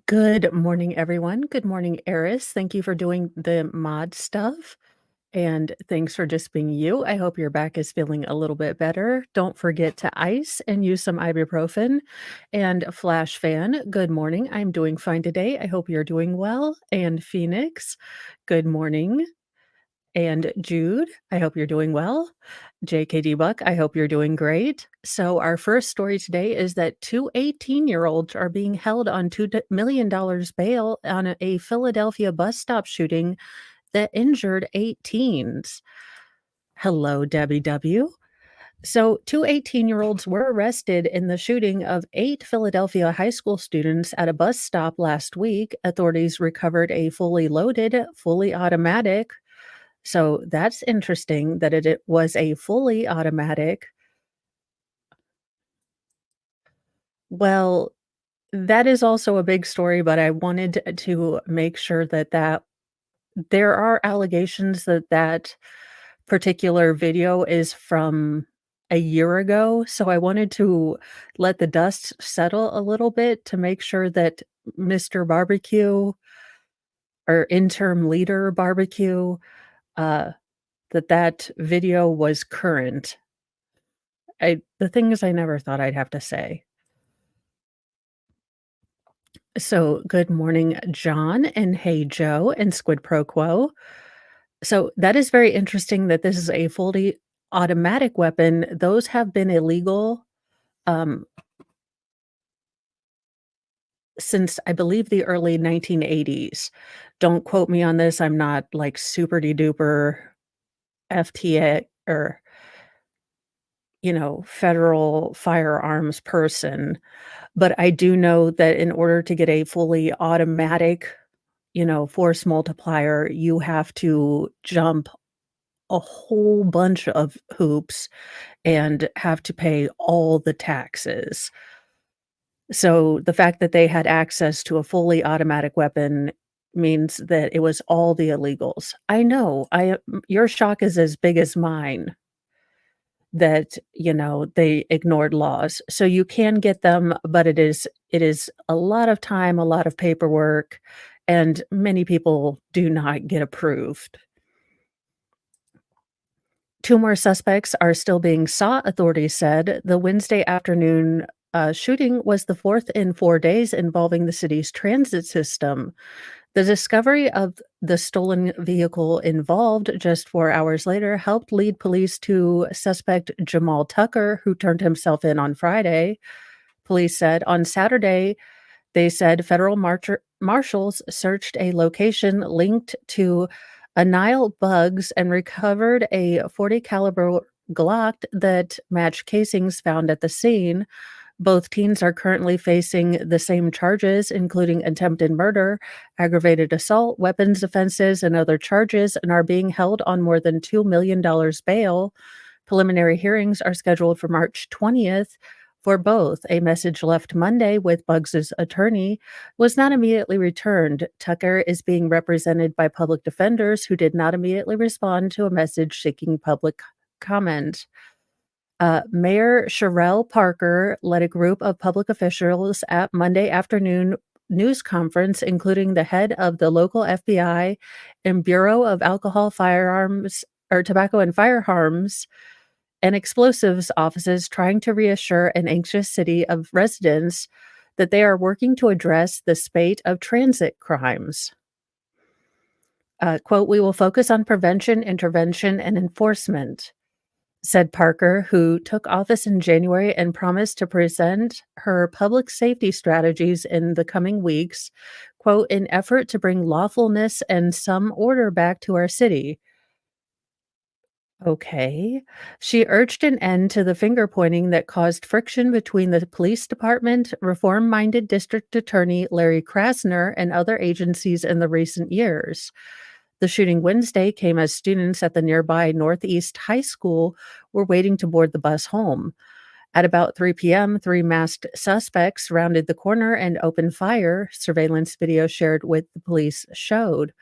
Good morning, everyone. Good morning, Eris. Thank you for doing the mod stuff. And thanks for just being you. I hope your back is feeling a little bit better. Don't forget to ice and use some ibuprofen. And Flash Fan, good morning. I'm doing fine today. I hope you're doing well. And Phoenix, good morning. And Jude, I hope you're doing well. JKD Buck, I hope you're doing great. So, our first story today is that two 18-year-olds are being held on $2 million bail on a Philadelphia bus stop shooting that injured 8 teens. Hello, Debbie W. So, two 18-year-olds were arrested in the shooting of 8 Philadelphia high school students at a bus stop last week. Authorities recovered a fully loaded, fully automatic, so that's interesting that it was a fully automatic. Well, that is also a big story, but I wanted to make sure that there are allegations that that particular video is from a year ago, so I wanted to let the dust settle a little bit to make sure that Mr. Barbecue or interim leader Barbecue, uh, that video was current. The thing is I never thought I'd have to say. So, good morning, John, and hey, Joe, and Squid Pro Quo. So, that is very interesting that this is a fully automatic weapon. Those have been illegal, um, since I believe the early 1980s. Don't quote me on this. I'm not like super de duper FTA or, federal firearms person. But I do know that in order to get a fully automatic, force multiplier, you have to jump a whole bunch of hoops and have to pay all the taxes. So the fact that they had access to a fully automatic weapon means that it was all the illegals. I know, your shock is as big as mine that, they ignored laws. So you can get them, but it is a lot of time, a lot of paperwork, and many people do not get approved. 2 more suspects are still being sought, authorities said. The Wednesday afternoon, shooting was the 4th in 4 days involving the city's transit system. The discovery of the stolen vehicle involved just 4 hours later helped lead police to suspect Jamal Tucker, who turned himself in on Friday. Police said on Saturday, they said federal marshals searched a location linked to a Nile Bugs and recovered a 40 caliber Glock that matched casings found at the scene. Both teens are currently facing the same charges, including attempted murder, aggravated assault, weapons offenses, and other charges, and are being held on more than $2 million bail. Preliminary hearings are scheduled for March 20th for both. A message left Monday with Bugs's attorney was not immediately returned. Tucker is being represented by public defenders who did not immediately respond to a message seeking public comment. Mayor Sherelle Parker led a group of public officials at Monday afternoon news conference, including the head of the local FBI and Bureau of Alcohol, Firearms, or Tobacco and Firearms and Explosives offices, trying to reassure an anxious city of residents that they are working to address the spate of transit crimes. Quote, "We will focus on prevention, intervention, and enforcement," said Parker, who took office in January and promised to present her public safety strategies in the coming weeks, quote, "in effort to bring lawfulness and some order back to our city." Okay. She urged an end to the finger pointing that caused friction between the police department, reform minded district attorney Larry Krasner, and other agencies in the recent years. The shooting Wednesday came as students at the nearby Northeast High School were waiting to board the bus home. At about 3 p.m., 3 masked suspects rounded the corner and opened fire, surveillance video shared with the police showed.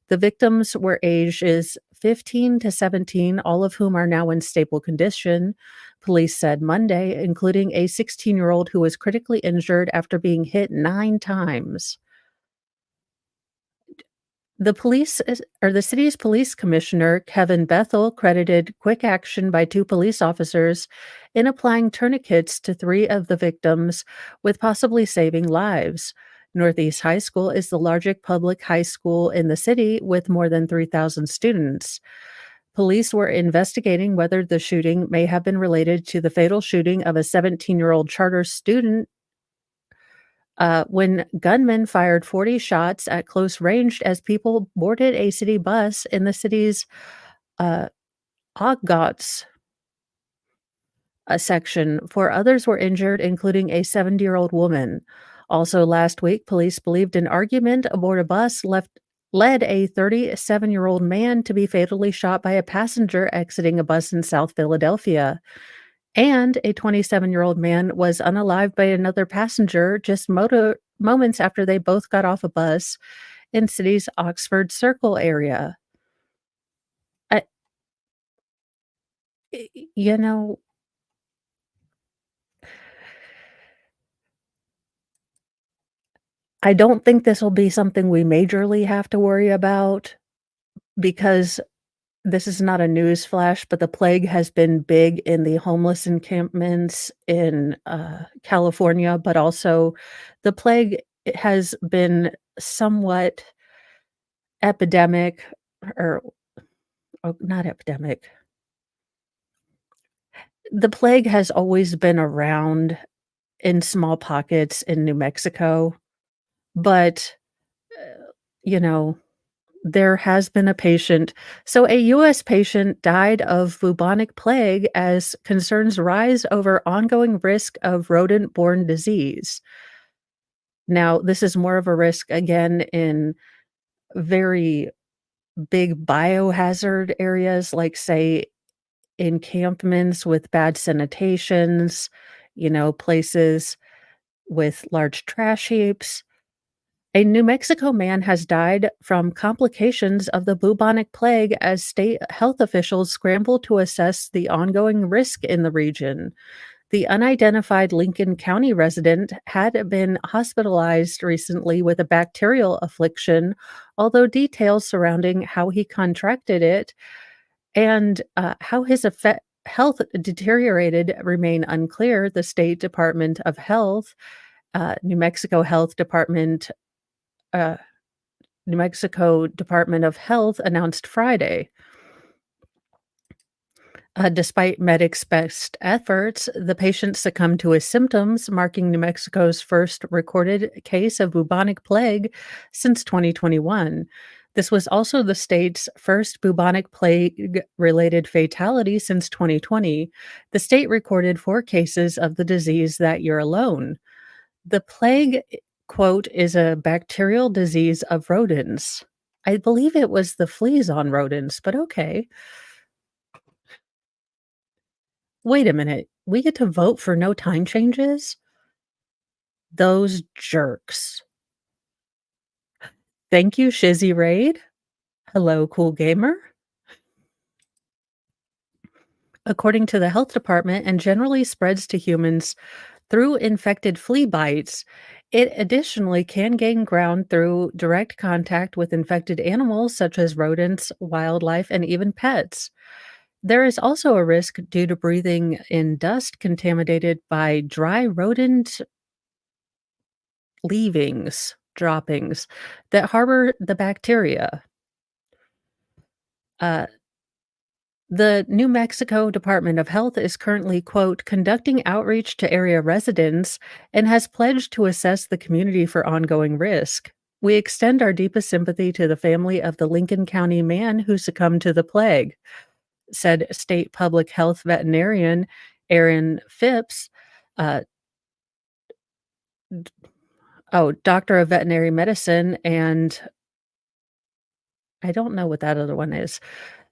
The victims were ages 15 to 17, all of whom are now in stable condition, police said Monday, including a 16-year-old who was critically injured after being hit 9 times. The city's police commissioner, Kevin Bethel, credited quick action by two police officers in applying tourniquets to three of the victims, with possibly saving lives. Northeast High School is the largest public high school in the city with more than 3,000 students. Police were investigating whether the shooting may have been related to the fatal shooting of a 17-year-old charter student when gunmen fired 40 shots at close range as people boarded a city bus in the city's uh, Ogots section. Four others were injured, including a 70-year-old woman. Also, last week, police believed an argument aboard a bus led a 37-year-old man to be fatally shot by a passenger exiting a bus in South Philadelphia. And a 27-year-old man was unalived by another passenger just moments after they both got off a bus in city's Oxford Circle area. I you know, I don't think this will be something we majorly have to worry about because this is not a news flash, but the plague has been big in the homeless encampments in, California, but also the plague has been somewhat epidemic or not epidemic. The plague has always been around in small pockets in New Mexico, but, you know, there has been a patient so a US patient died of bubonic plague as concerns rise over ongoing risk of rodent-borne disease. Now, this is more of a risk again in very big biohazard areas, like, say, encampments with bad sanitations, places with large trash heaps. A New Mexico man has died from complications of the bubonic plague as state health officials scramble to assess the ongoing risk in the region. The unidentified Lincoln County resident had been hospitalized recently with a bacterial affliction, although details surrounding how he contracted it and how his health deteriorated remain unclear. The State Department of Health, New Mexico Health Department, uh, New Mexico Department of Health announced Friday. Despite medics' best efforts, the patient succumbed to his symptoms, marking New Mexico's first recorded case of bubonic plague since 2021. This was also the state's first bubonic plague related fatality since 2020. The state recorded 4 cases of the disease that year alone. The plague, quote, is a bacterial disease of rodents. I believe it was the fleas on rodents, but okay. Wait a minute. We get to vote for no time changes? Those jerks. Thank you, Shizzy Raid. Hello, Cool Gamer. According to the health department, and generally spreads to humans through infected flea bites, it additionally can gain ground through direct contact with infected animals such as rodents, wildlife, and even pets. There is also a risk due to breathing in dust contaminated by dry rodent droppings that harbor the bacteria. Uh, the New Mexico Department of Health is currently, quote, conducting outreach to area residents and has pledged to assess the community for ongoing risk. We extend our deepest sympathy to the family of the Lincoln County man who succumbed to the plague, said state public health veterinarian Aaron Phipps. Uh, Doctor of veterinary medicine, and I don't know what that other one is.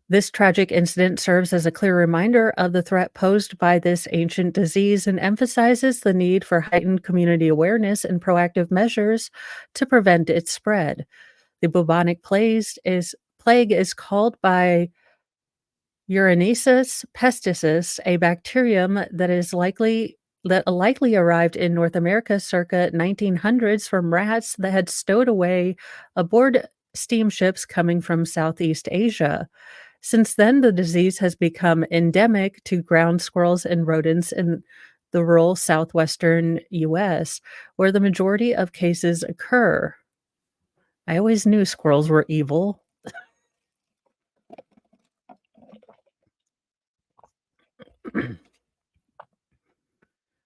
This tragic incident serves as a clear reminder of the threat posed by this ancient disease and emphasizes the need for heightened community awareness and proactive measures to prevent its spread. The bubonic plague is called by Uranesis pestis, a bacterium that likely arrived in North America circa 1900s from rats that had stowed away aboard steamships coming from Southeast Asia. Since then, the disease has become endemic to ground squirrels and rodents in the rural southwestern US, where the majority of cases occur. I always knew squirrels were evil.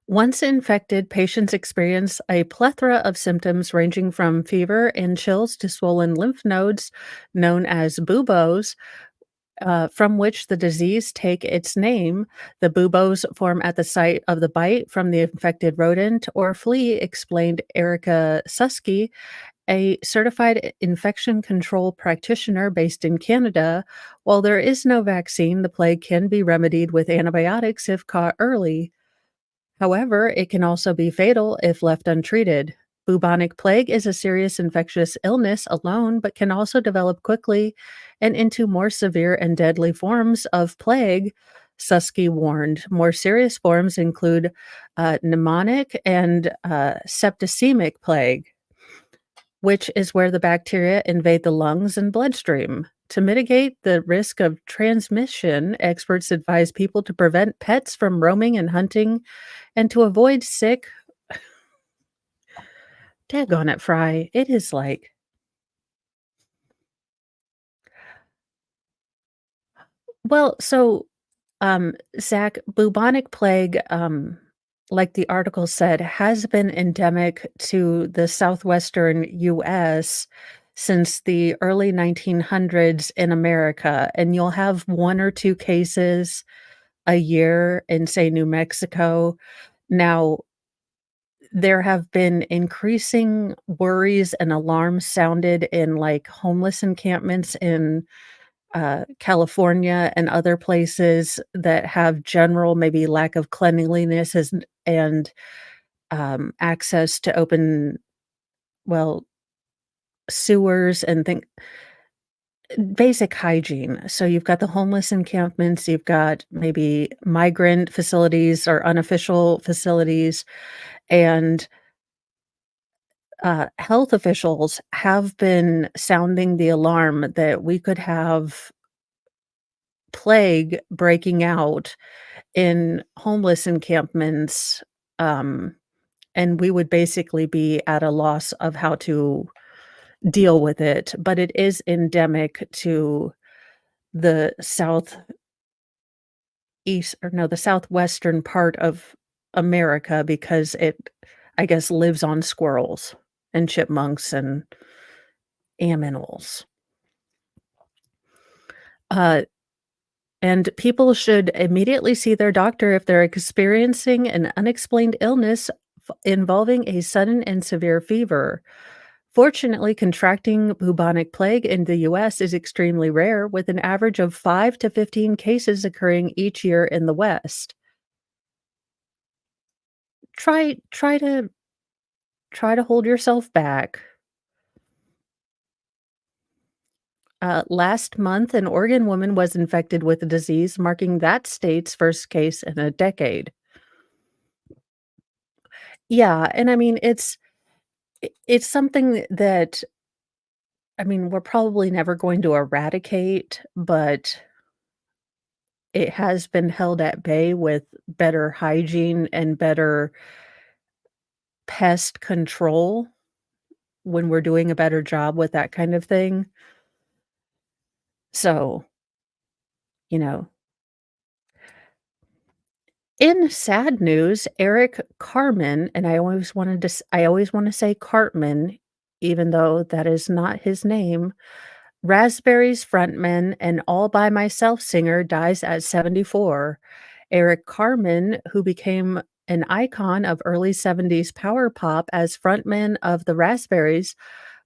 Once infected, patients experience a plethora of symptoms ranging from fever and chills to swollen lymph nodes, known as buboes, from which the disease take its name. The buboes form at the site of the bite from the infected rodent or flea, explained Erica Susky, a certified infection control practitioner based in Canada. While there is no vaccine, the plague can be remedied with antibiotics if caught early. However, it can also be fatal if left untreated. Bubonic plague is a serious infectious illness alone, but can also develop quickly and into more severe and deadly forms of plague, Susky warned. More serious forms include pneumonic and septicemic plague, which is where the bacteria invade the lungs and bloodstream. To mitigate the risk of transmission, experts advise people to prevent pets from roaming and hunting and to avoid sick. Daggone it, Fry. It is like, well, so, Zach, bubonic plague, like the article said, has been endemic to the southwestern US since the early 1900s in America, and you'll have 1 or 2 cases a year in, say, New Mexico. Now, there have been increasing worries and alarms sounded in, like, homeless encampments in, California and other places that have general maybe lack of cleanliness and access to open, well, sewers and basic hygiene. So you've got the homeless encampments, you've got maybe migrant facilities or unofficial facilities, and health officials have been sounding the alarm that we could have plague breaking out in homeless encampments, um, and we would basically be at a loss of how to deal with it, but it is endemic to the the southwestern part of America because it, I guess, lives on squirrels and chipmunks and aminals. Uh, and people should immediately see their doctor if they're experiencing an unexplained illness involving a sudden and severe fever. Fortunately, contracting bubonic plague in the US is extremely rare, with an average of 5 to 15 cases occurring each year in the West. Try to hold yourself back. Last month, an Oregon woman was infected with the disease, marking that state's first case in a decade. Yeah, and I mean, it's something that, I mean, we're probably never going to eradicate, but it has been held at bay with better hygiene and better pest control when we're doing a better job with that kind of thing. So, you know, in sad news, Eric Carmen, and I always wanna say Cartman, even though that is not his name, Raspberries frontman and All By Myself singer dies at 74. Eric Carmen, who became an icon of early '70s power pop as frontman of the Raspberries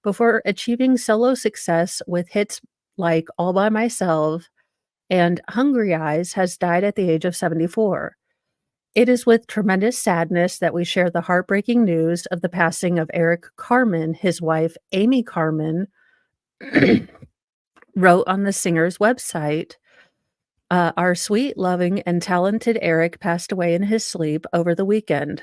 before achieving solo success with hits like All By Myself and Hungry Eyes, has died at the age of 74. It is with tremendous sadness that we share the heartbreaking news of the passing of Eric Carmen. His wife, Amy Carmen, wrote on the singer's website, "Our sweet, loving, and talented Eric passed away in his sleep over the weekend.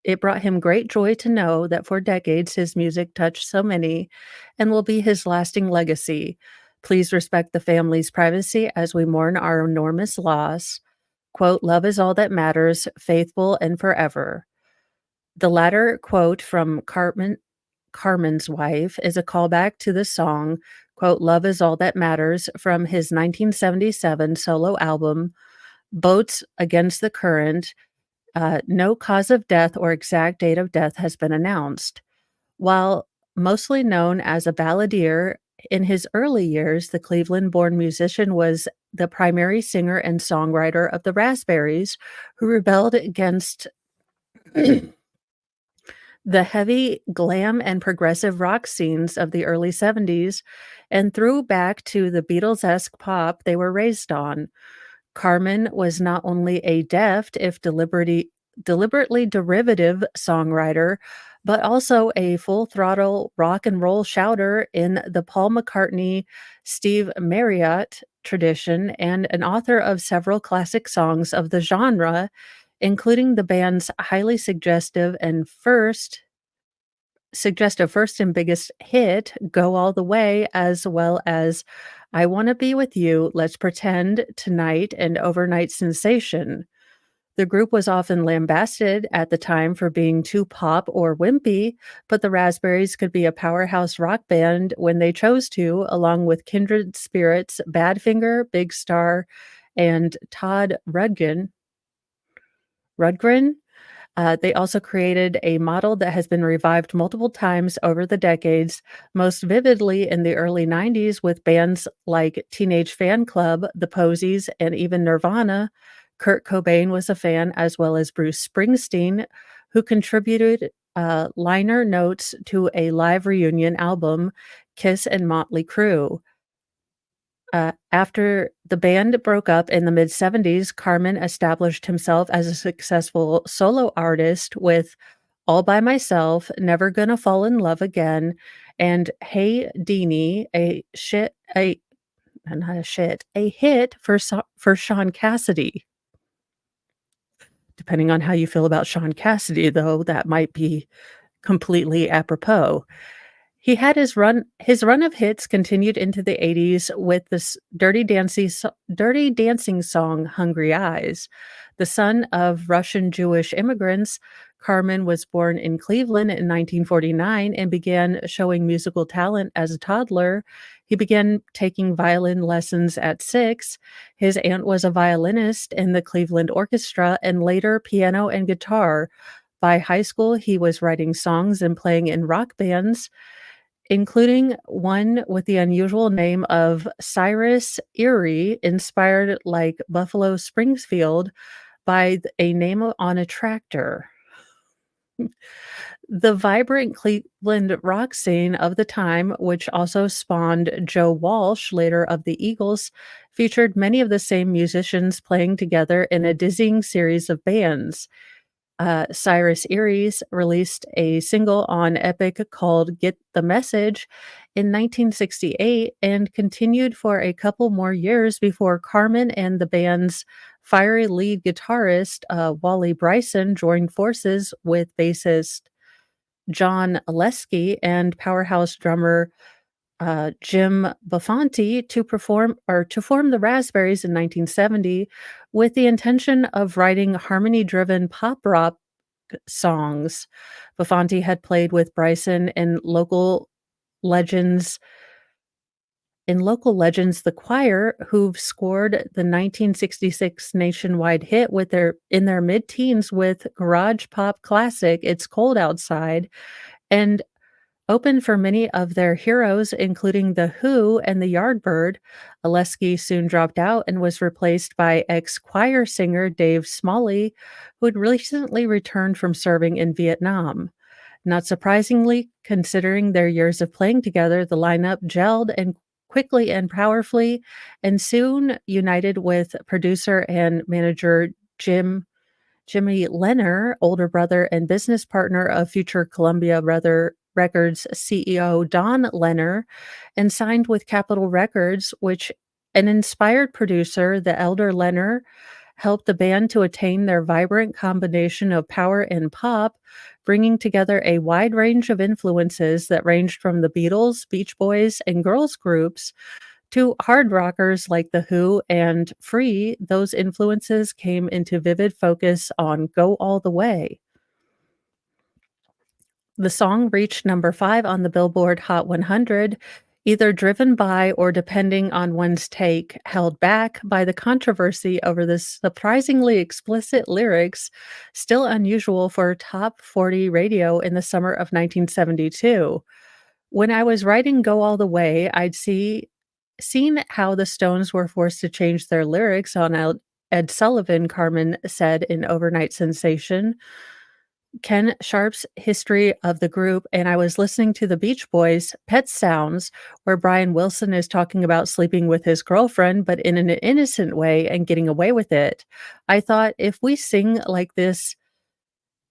It brought him great joy to know that for decades his music touched so many and will be his lasting legacy. Please respect the family's privacy as we mourn our enormous loss. Quote, love is all that matters, faithful and forever. The latter quote from Carmen's wife is a callback to the song, quote, Love is All That Matters from his 1977 solo album, Boats Against the Current. No cause of death or exact date of death has been announced. While mostly known as a balladeer, in his early years, the Cleveland born musician was the primary singer and songwriter of the Raspberries, who rebelled against the heavy glam and progressive rock scenes of the early 70s and threw back to the Beatles esque pop they were raised on. Carmen was not only a deft, if deliberately derivative songwriter, but also a full throttle rock and roll shouter in the Paul McCartney, Steve Marriott tradition, and an author of several classic songs of the genre, including the band's highly suggestive first and biggest hit, Go All the Way, as well as I Wanna Be With You, Let's Pretend, Tonight, and Overnight Sensation. The group was often lambasted at the time for being too pop or wimpy, but the Raspberries could be a powerhouse rock band when they chose to, along with kindred spirits Badfinger, Big Star, and Todd Rudgren. They also created a model that has been revived multiple times over the decades, most vividly in the early 90s with bands like Teenage Fan Club, The Posies, and even Nirvana. Kurt Cobain was a fan, as well as Bruce Springsteen, who contributed liner notes to a live reunion album, Kiss and Motley Crue. After the band broke up in the mid 70s, Carmen established himself as a successful solo artist with All by Myself, Never Gonna Fall in Love Again, and Hey Deanie, a hit for Sean Cassidy. Depending on how you feel about Sean Cassidy, though, that might be completely apropos. He had his run of hits continued into the '80s with this Dirty Dancing song, "Hungry Eyes." The son of Russian Jewish immigrants, Carmen was born in Cleveland in 1949 and began showing musical talent as a toddler. He began taking violin lessons at 6. His aunt was a violinist in the Cleveland Orchestra and later piano and guitar. By high school, he was writing songs and playing in rock bands, including one with the unusual name of Cyrus Erie, inspired like Buffalo Springfield by a name on a tractor. The vibrant Cleveland rock scene of the time, which also spawned Joe Walsh, later of the Eagles, featured many of the same musicians playing together in a dizzying series of bands. Cyrus Eries released a single on Epic called Get the Message in 1968 and continued for a couple more years before Carmen and the band's fiery lead guitarist, Wally Bryson, joined forces with bassist John Alesky and powerhouse drummer Jim Buffonti to form the Raspberries in 1970 with the intention of writing harmony-driven pop rock songs. Buffonti had played with Bryson legends The Choir, who've scored the 1966 nationwide hit in their mid-teens with garage pop classic It's Cold Outside, and opened for many of their heroes, including The Who and the Yardbird. Alesky soon dropped out and was replaced by ex-choir singer Dave Smalley, who had recently returned from serving in Vietnam. Not surprisingly, considering their years of playing together, the lineup gelled and quickly and powerfully, and soon united with producer and manager Jimmy Lenner, older brother and business partner of future Columbia Records CEO Don Lenner, and signed with Capitol Records, which an inspired producer, the elder Lenner, helped the band to attain their vibrant combination of power and pop, bringing together a wide range of influences that ranged from the Beatles, Beach Boys, and girls groups to hard rockers like The Who and Free. Those influences came into vivid focus on Go All the Way. The song reached number 5 on the Billboard Hot 100, either driven by or, depending on one's take, held back by the controversy over the surprisingly explicit lyrics, still unusual for top 40 radio in the summer of 1972. When I was writing Go All the Way, seen how the Stones were forced to change their lyrics on Ed Sullivan, Carmen said in Overnight Sensation. Ken Sharp's history of the group, and I was listening to the Beach Boys' Pet Sounds, where Brian Wilson is talking about sleeping with his girlfriend, but in an innocent way and getting away with it. I thought, if we sing like this,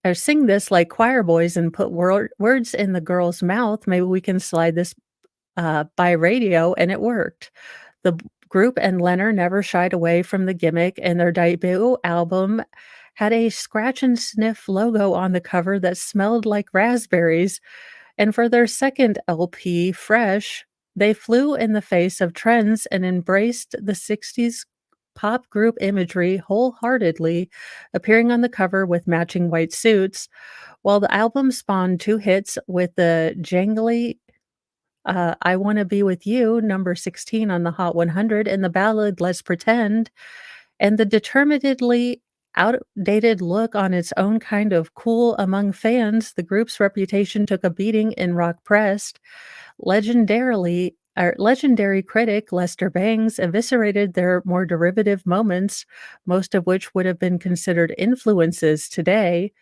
or sing this like choir boys and put words in the girl's mouth, maybe we can slide this by radio, and it worked. The group and Leonard never shied away from the gimmick, and their debut album had a scratch and sniff logo on the cover that smelled like raspberries. And for their second LP, Fresh, they flew in the face of trends and embraced the 60s pop group imagery wholeheartedly, appearing on the cover with matching white suits. While the album spawned two hits with the jangly I Wanna Be With You, number 16 on the Hot 100, and the ballad Let's Pretend, and the determinedly outdated look on its own kind of cool among fans, the group's reputation took a beating in rock press. Legendary critic Lester Bangs eviscerated their more derivative moments, most of which would have been considered influences today.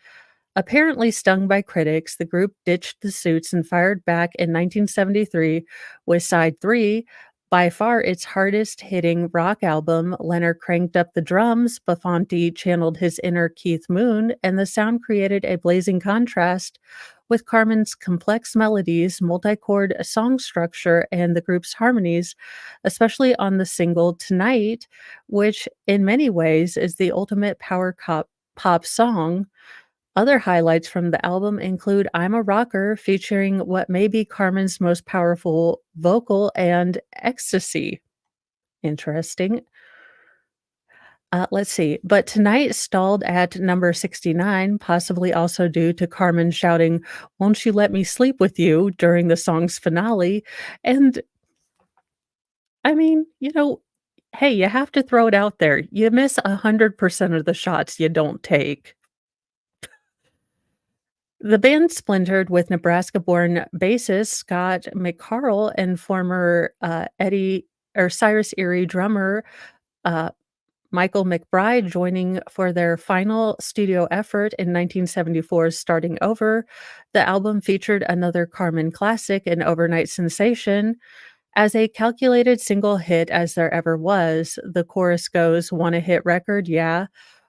Apparently stung by critics, the group ditched the suits and fired back in 1973 with Side 3, by far its hardest-hitting rock album. Leonard cranked up the drums, Belafonte channeled his inner Keith Moon, and the sound created a blazing contrast with Carmen's complex melodies, multi-chord song structure, and the group's harmonies, especially on the single Tonight, which in many ways is the ultimate pop song. Other highlights from the album include I'm a Rocker, featuring what may be Carmen's most powerful vocal, and Ecstasy. Interesting. Let's see. But Tonight stalled at number 69, possibly also due to Carmen shouting, Won't you let me sleep with you, during the song's finale. And I mean, hey, you have to throw it out there. You miss 100% of the shots you don't take. The band splintered, with Nebraska-born bassist Scott McCarl and former Eddie or Cyrus Erie drummer uh, Michael McBride joining for their final studio effort in 1974's Starting Over. The album featured another Carmen classic, an overnight sensation. As a calculated single hit as there ever was, the chorus goes, Want a hit record? Yeah,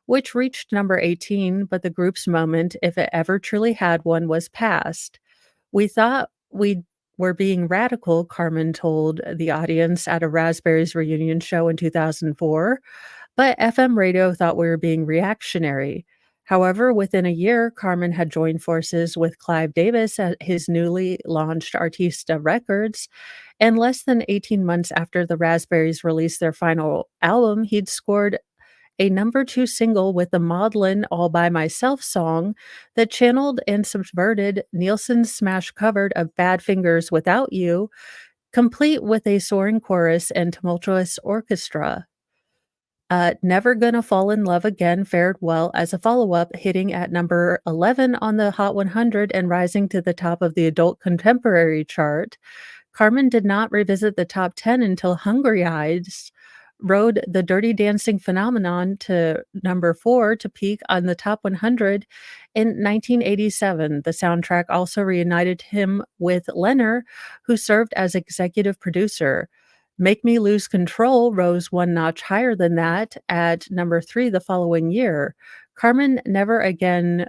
which reached number 18, but the group's moment, if it ever truly had one, was past. We thought we were being radical, Carmen told the audience at a Raspberries reunion show in 2004, but FM radio thought we were being reactionary. However, within a year, Carmen had joined forces with Clive Davis at his newly launched Artista Records, and less than 18 months after the Raspberries released their final album, he'd scored a number 2 single with the maudlin All By Myself song that channeled and subverted Nielsen's smash cover of Badfingers Without You, complete with a soaring chorus and tumultuous orchestra. Never Gonna Fall in Love Again fared well as a follow-up, hitting at number 11 on the Hot 100 and rising to the top of the adult contemporary chart. Carmen did not revisit the top 10 until Hungry Eyes rode the Dirty Dancing phenomenon to number 4 to peak on the top 100 in 1987. The soundtrack also reunited him with Leonard, who served as executive producer. Make Me Lose Control rose one notch higher than that at number 3 the following year. Carmen never again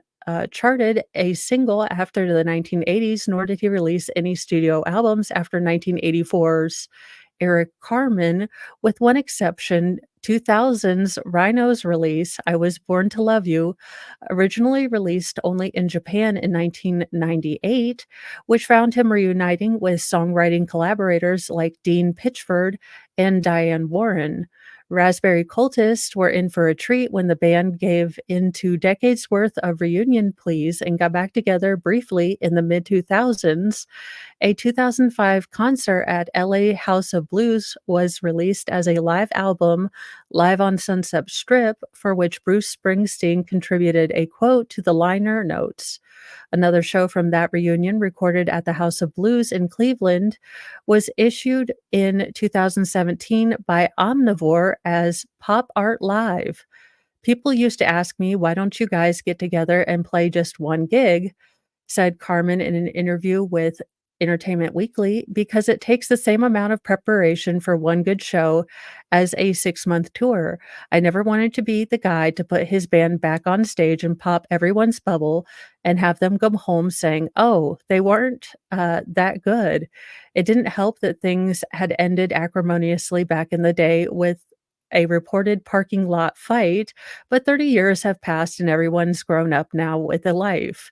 charted a single after the 1980s, nor did he release any studio albums after 1984's Eric Carmen, with one exception. 2000's Rhino's release, I Was Born to Love You, originally released only in Japan in 1998, which found him reuniting with songwriting collaborators like Dean Pitchford and Diane Warren. Raspberry Cultists were in for a treat when the band gave into decades worth of reunion pleas and got back together briefly in the mid 2000s. A 2005 concert at LA House of Blues was released as a live album, Live on Sunset Strip, for which Bruce Springsteen contributed a quote to the liner notes. Another show from that reunion, recorded at the House of Blues in Cleveland, was issued in 2017 by Omnivore as Pop Art Live. People used to ask me, why don't you guys get together and play just one gig? Said Carmen in an interview with Entertainment Weekly, because it takes the same amount of preparation for one good show as a 6-month tour. I never wanted to be the guy to put his band back on stage and pop everyone's bubble and have them come home saying, oh, they weren't that good. It didn't help that things had ended acrimoniously back in the day with a reported parking lot fight, but 30 years have passed and everyone's grown up now with a life.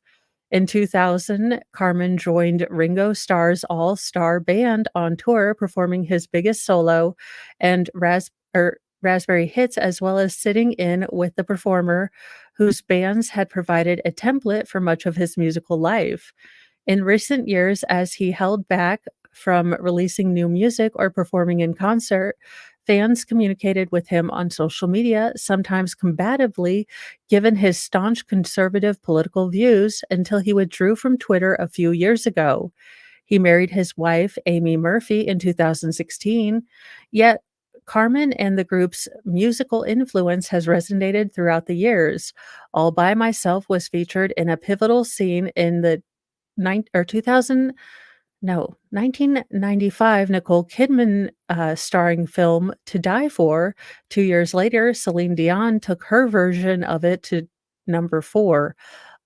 In 2000, Carmen joined Ringo Starr's all-star band on tour, performing his biggest solo and Raspberry hits, as well as sitting in with the performer whose bands had provided a template for much of his musical life. In recent years, as he held back from releasing new music or performing in concert, fans communicated with him on social media, sometimes combatively, given his staunch conservative political views, until he withdrew from Twitter a few years ago. He married his wife, Amy Murphy, in 2016, yet Carmen and the group's musical influence has resonated throughout the years. All by Myself was featured in a pivotal scene in the 2000 no, 1995 Nicole Kidman, starring film To Die For. 2 years later, Celine Dion took her version of it to number 4.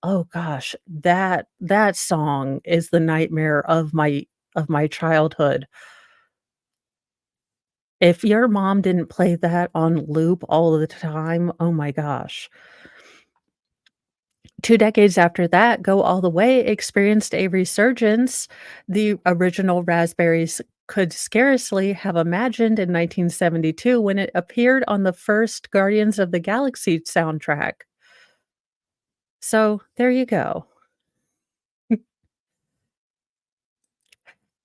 Oh gosh, that song is the nightmare of my childhood. If your mom didn't play that on loop all of the time, oh my gosh. 2 decades after that, Go All the Way experienced a resurgence the original Raspberries could scarcely have imagined in 1972 when it appeared on the first Guardians of the Galaxy soundtrack. So, there you go.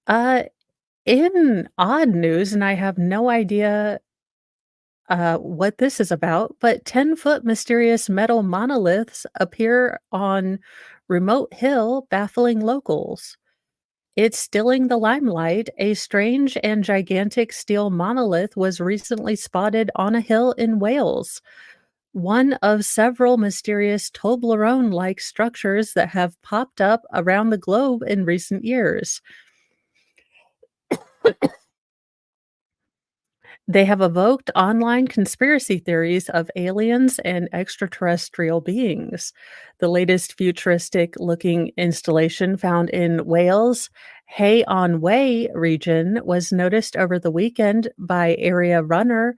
Uh, in odd news, and I have no idea, what this is about, but 10-foot mysterious metal monoliths appear on remote hill, baffling locals. It's stilling the limelight. A strange and gigantic steel monolith was recently spotted on a hill in Wales, one of several mysterious Toblerone like structures that have popped up around the globe in recent years. They have evoked online conspiracy theories of aliens and extraterrestrial beings. The latest futuristic looking installation found in Wales' Hay on Way region was noticed over the weekend by area runner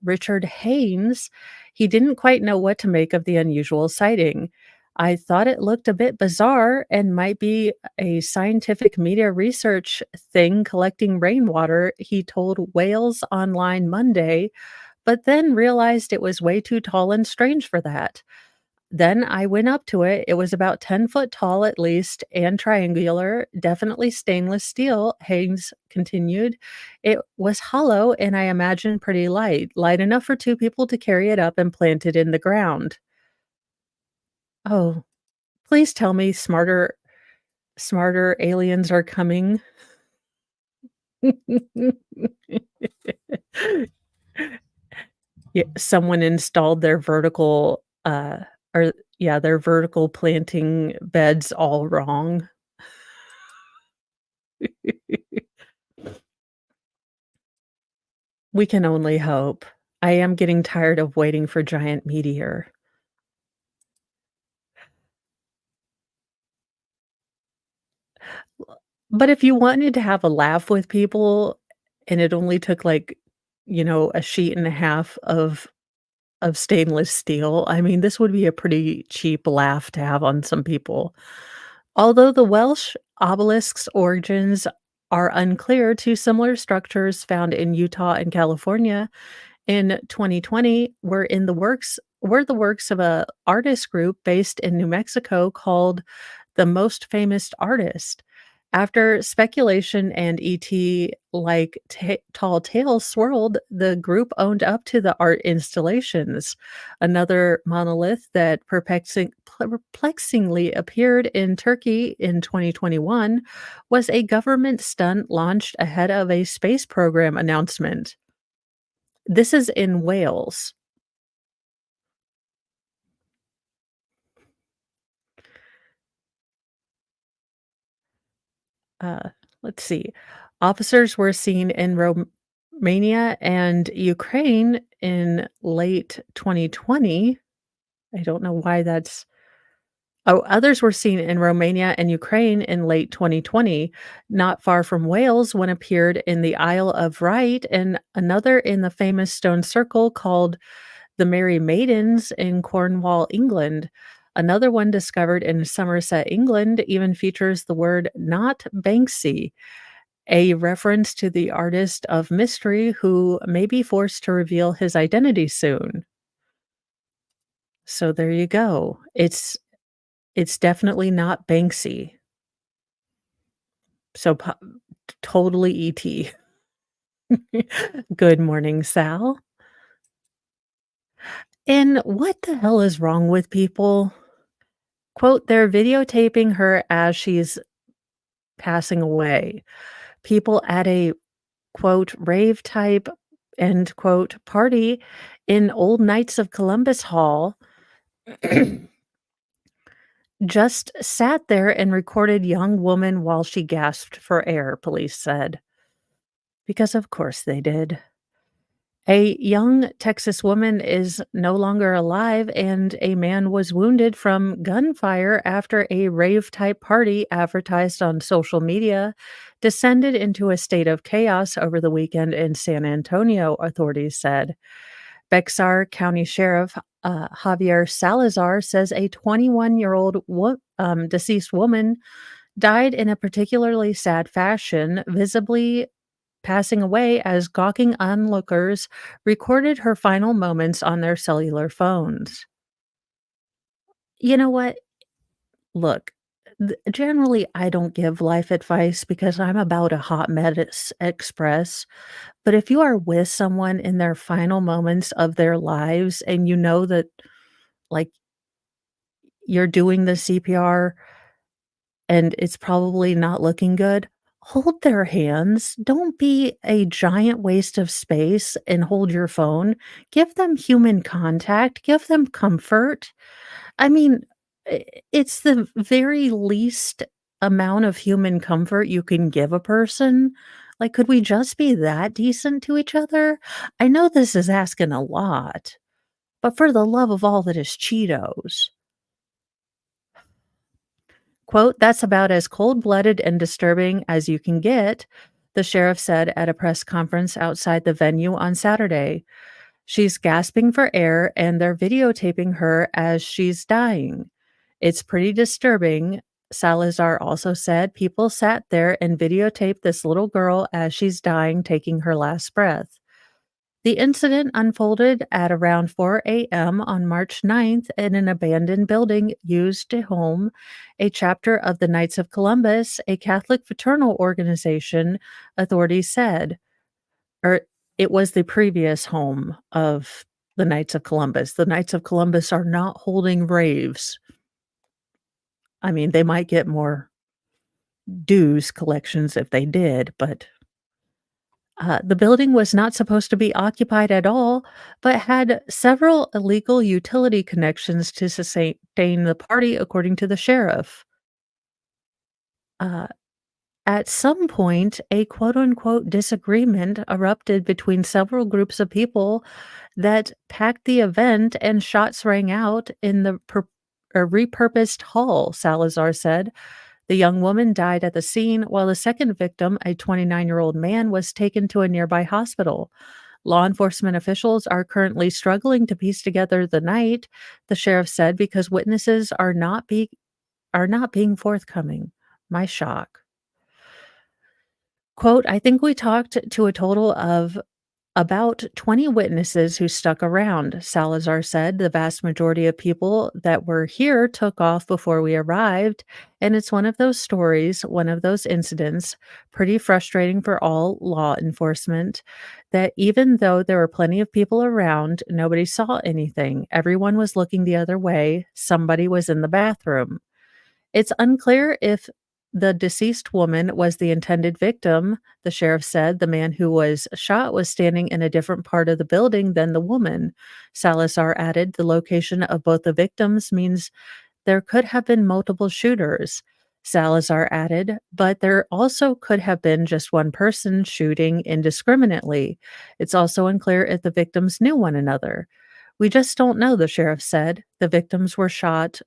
Richard Haynes. He didn't quite know what to make of the unusual sighting. I thought it looked a bit bizarre and might be a scientific media research thing collecting rainwater, he told Wales Online Monday, but then realized it was way too tall and strange for that. Then I went up to it. It was about 10 foot tall at least and triangular, definitely stainless steel, Haynes continued. It was hollow and I imagine pretty light, light enough for 2 people to carry it up and plant it in the ground. Oh, please tell me smarter aliens are coming. Yeah, someone installed their vertical, or yeah, their vertical planting beds all wrong. We can only hope. I am getting tired of waiting for giant meteor. But if you wanted to have a laugh with people and it only took, like, a sheet and a half of stainless steel. I mean, this would be a pretty cheap laugh to have on some people. Although the Welsh obelisk's origins are unclear, two similar structures found in Utah and California in 2020 were the works of a artist group based in New Mexico called The Most Famous Artist. After speculation and tall tales swirled, the group owned up to the art installations. Another monolith that perplexingly appeared in Turkey in 2021 was a government stunt launched ahead of a space program announcement. This is in Wales. Uh, let's see. Officers were seen in Romania and Ukraine in late 2020. I don't know why that's others were seen in Romania and Ukraine in late 2020, not far from Wales, one appeared in the Isle of Wight and another in the famous stone circle called the Merry Maidens in Cornwall, England. Another one discovered in Somerset, England, even features the word not Banksy, a reference to the artist of mystery who may be forced to reveal his identity soon. So there you go. It's definitely not Banksy. So totally ET. Good morning, Sal. And what the hell is wrong with people? Quote, they're videotaping her as she's passing away. People at a quote, rave type end quote party in Old Knights of Columbus Hall just sat there and recorded young woman while she gasped for air, police said. Because of course they did. A young Texas woman is no longer alive, and a man was wounded from gunfire after a rave type party advertised on social media descended into a state of chaos over the weekend in San Antonio, authorities said. Bexar County Sheriff Javier Salazar says a 21-year-old deceased woman died in a particularly sad fashion, visibly passing away as gawking onlookers recorded her final moments on their cellular phones. You know what? Look, generally, I don't give life advice because I'm about a hot mess express. But if you are with someone in their final moments of their lives and you know that, like, you're doing the CPR and it's probably not looking good, hold their hands. Don't be a giant waste of space and hold your phone. Give them human contact, give them comfort. I mean, it's the very least amount of human comfort you can give a person. Like, could we just be that decent to each other? I know this is asking a lot, but for the love of all that is Cheetos. Quote, "That's about as cold-blooded and disturbing as you can get," the sheriff said at a press conference outside the venue on Saturday. She's gasping for air, and they're videotaping her as she's dying. It's pretty disturbing, Salazar also said. People sat there and videotaped this little girl as she's dying, taking her last breath. The incident unfolded at around 4 a.m. on March 9th in an abandoned building used to home a chapter of the Knights of Columbus, a Catholic fraternal organization, authorities said. Or it was the previous home of the Knights of Columbus. The Knights of Columbus are not holding raves. I mean, they might get more dues collections if they did, but the building was not supposed to be occupied at all, but had several illegal utility connections to sustain the party, according to the sheriff. Uh, at some point, a quote unquote disagreement erupted between several groups of people that packed the event, and shots rang out in the repurposed hall, Salazar said. The young woman died at the scene, while the second victim, a 29-year-old man, was taken to a nearby hospital. Law enforcement officials are currently struggling to piece together the night, the sheriff said, because witnesses are not being forthcoming. My shock. Quote, I think we talked to a total of about 20 witnesses who stuck around, Salazar said. The vast majority of people that were here took off before we arrived. And it's one of those stories, one of those incidents, pretty frustrating for all law enforcement, that even though there were plenty of people around, nobody saw anything. Everyone was looking the other way. Somebody was in the bathroom. It's unclear if the deceased woman was the intended victim, the sheriff said. The man who was shot was standing in a different part of the building than the woman. Salazar added the location of both the victims means there could have been multiple shooters. Salazar added, but there also could have been just one person shooting indiscriminately. It's also unclear if the victims knew one another. We just don't know, the sheriff said. The victims were shot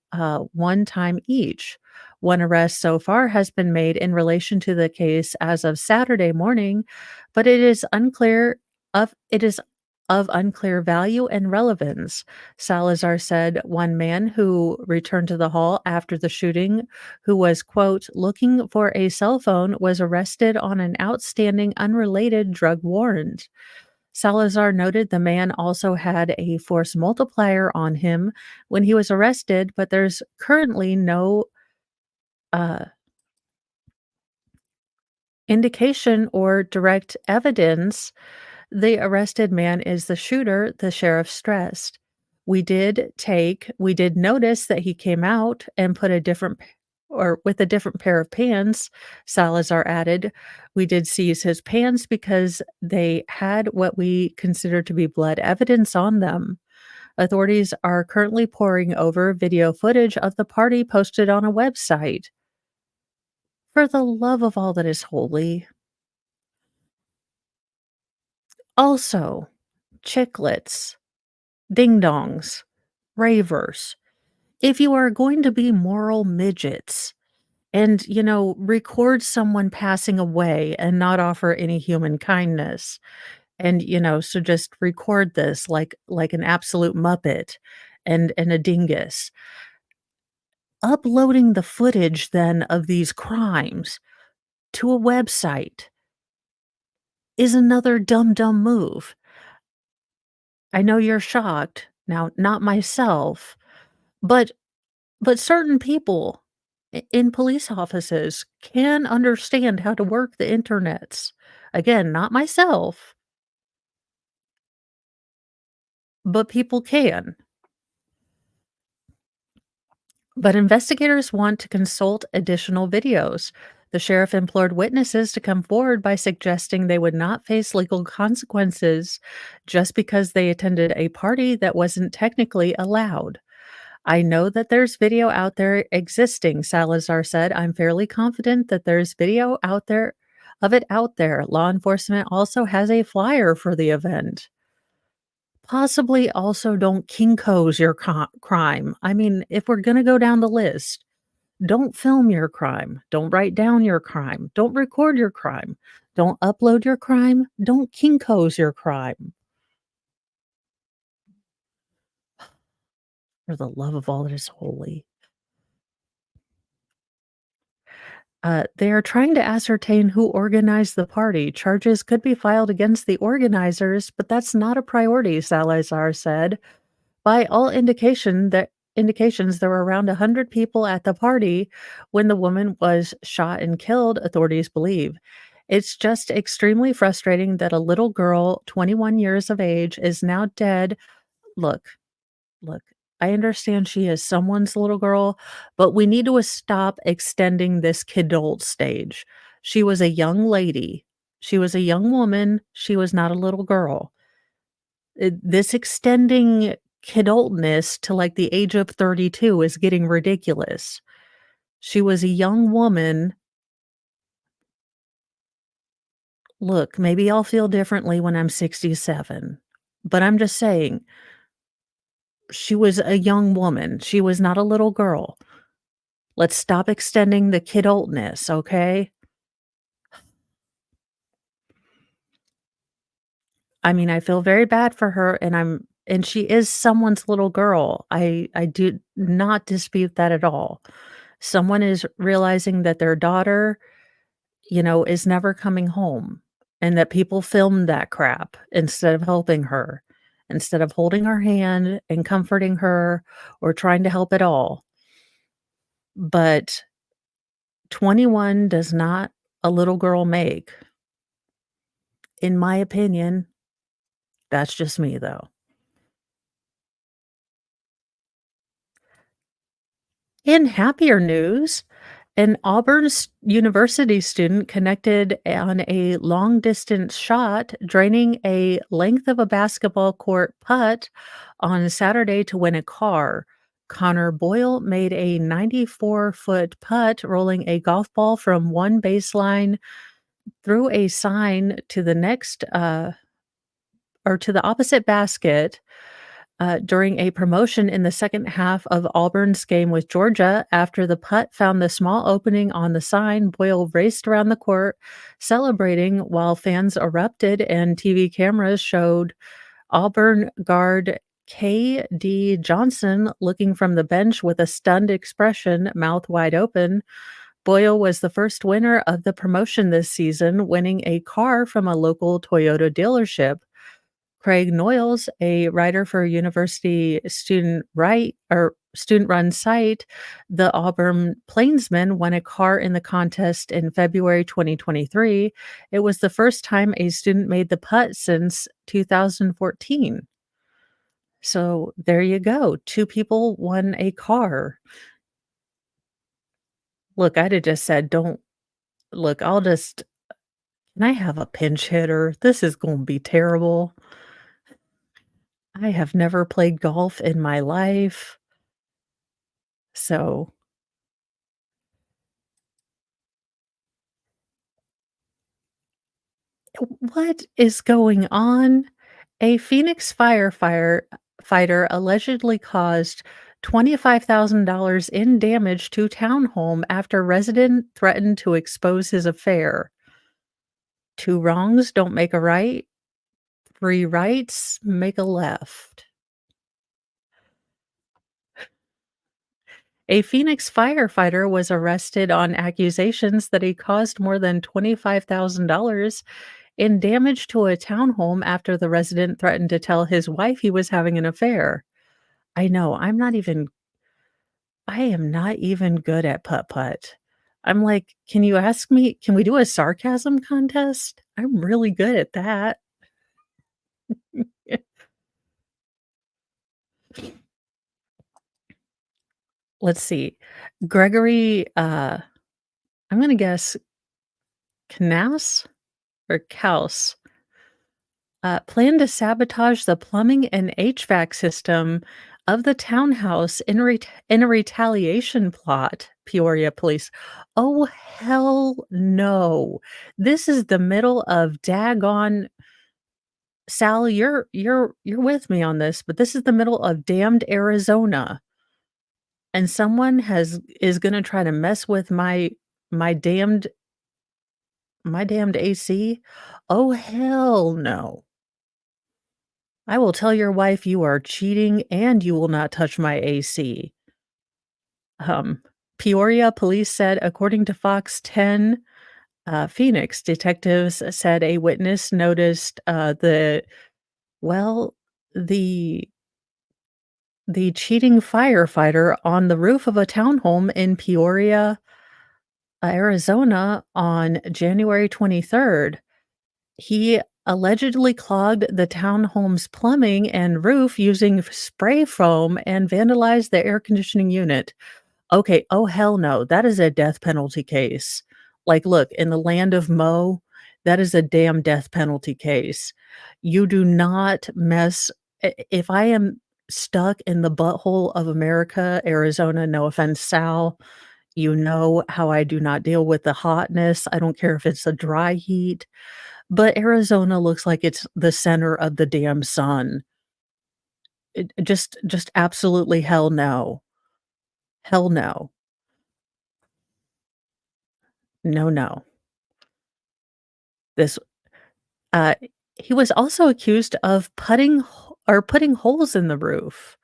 one time each. One arrest so far has been made in relation to the case as of Saturday morning, but it is of unclear value and relevance. Salazar said one man who returned to the hall after the shooting, who was, quote, looking for a cell phone, was arrested on an outstanding unrelated drug warrant. Salazar noted the man also had a force multiplier on him when he was arrested, but there's currently no uh, indication or direct evidence the arrested man is the shooter, the sheriff stressed. We did notice that he came out and put a different or with a different pair of pants, Salazar added. We did seize his pants because they had what we consider to be blood evidence on them. Authorities are currently poring over video footage of the party posted on a website. For the love of all that is holy. Also, chiclets, ding dongs, ravers. If you are going to be moral midgets and, record someone passing away and not offer any human kindness, and, so just record this like an absolute muppet and a dingus. Uploading the footage then of these crimes to a website is another dumb move. I know you're shocked. Now, not myself, but certain people in police offices can understand how to work the internets. Again, not myself, but people can. But investigators want to consult additional videos. The sheriff implored witnesses to come forward by suggesting they would not face legal consequences just because they attended a party that wasn't technically allowed. I know that there's video out there existing, Salazar said. I'm fairly confident that there's video out there of it out there. Law enforcement also has a flyer for the event. Possibly also don't Kinkos your crime. I mean, if we're going to go down the list, don't film your crime. Don't write down your crime. Don't record your crime. Don't upload your crime. Don't Kinkos your crime. For the love of all that is holy. They are trying to ascertain who organized the party. Charges could be filed against the organizers, but that's not a priority, Salazar said. By all indications, there were around 100 people at the party when the woman was shot and killed, authorities believe. It's just extremely frustrating that a little girl, 21 years of age, is now dead. Look, Look, I understand she is someone's little girl, but we need to stop extending this kidult stage. She was a young lady. She was a young woman. She was not a little girl. This extending kidultness to like the age of 32 is getting ridiculous. She was a young woman. Look, maybe I'll feel differently when I'm 67, but I'm just saying, she was a young woman. She was not a little girl. Let's stop extending the kidultness, okay? I mean, I feel very bad for her, and she is someone's little girl. I do not dispute that at all. Someone is realizing that their daughter, is never coming home, and that people filmed that crap instead of helping her, instead of holding her hand and comforting her or trying to help at all. But 21 does not a little girl make, in my opinion. That's just me, though. In happier news, an University student connected on a long distance shot, draining a length of a basketball court putt on Saturday to win a car. Connor Boyle made a 94-foot putt, rolling a golf ball from one baseline through a sign to the next, or to the opposite basket during a promotion in the second half of Auburn's game with Georgia. After the putt found the small opening on the sign, Boyle raced around the court celebrating while fans erupted and TV cameras showed Auburn guard K.D. Johnson looking from the bench with a stunned expression, mouth wide open. Boyle was the first winner of the promotion this season, winning a car from a local Toyota dealership. Craig Noyles, a writer for University student-run site, the Auburn Plainsman, won a car in the contest in February 2023. It was the first time a student made the putt since 2014. So there you go. 2 people won a car. Look, I'd have just said, "Don't look, I'll just can I have a pinch hitter? This is gonna be terrible." I have never played golf in my life. So, what is going on? A Phoenix fighter allegedly caused $25,000 in damage to townhome after resident threatened to expose his affair. 2 wrongs don't make a right, 3 rights make a left. A Phoenix firefighter was arrested on accusations that he caused more than $25,000 in damage to a townhome after the resident threatened to tell his wife he was having an affair. I know, I am not even good at putt-putt. I'm like, can we do a sarcasm contest? I'm really good at that. Let's see. Gregory, I'm gonna guess Knaus or Kaus, planned to sabotage the plumbing and HVAC system of the townhouse in a retaliation plot, Peoria police. Oh, hell no. This is the middle of daggone Sal, you're with me on this, but this is the middle of damned Arizona, and someone has is gonna try to mess with my damned my damned AC? Oh, hell no. I will tell your wife you are cheating and you will not touch my AC. Um, Peoria police said, according to Fox 10, Phoenix detectives said a witness noticed well, the the cheating firefighter on the roof of a townhome in Peoria, Arizona on January 23rd. He allegedly clogged the townhome's plumbing and roof using spray foam and vandalized the air conditioning unit. Okay, oh, hell no, that is a death penalty case. Like, look, in the land of Mo, that is a damn death penalty case. You do not mess if I am stuck in the butthole of America, Arizona, no offense, Sal, you know how I do not deal with the hotness. I don't care if it's a dry heat, but Arizona looks like it's the center of the damn sun. Just absolutely hell no. Hell no. No, no. This uh, he was also accused of putting holes in the roof.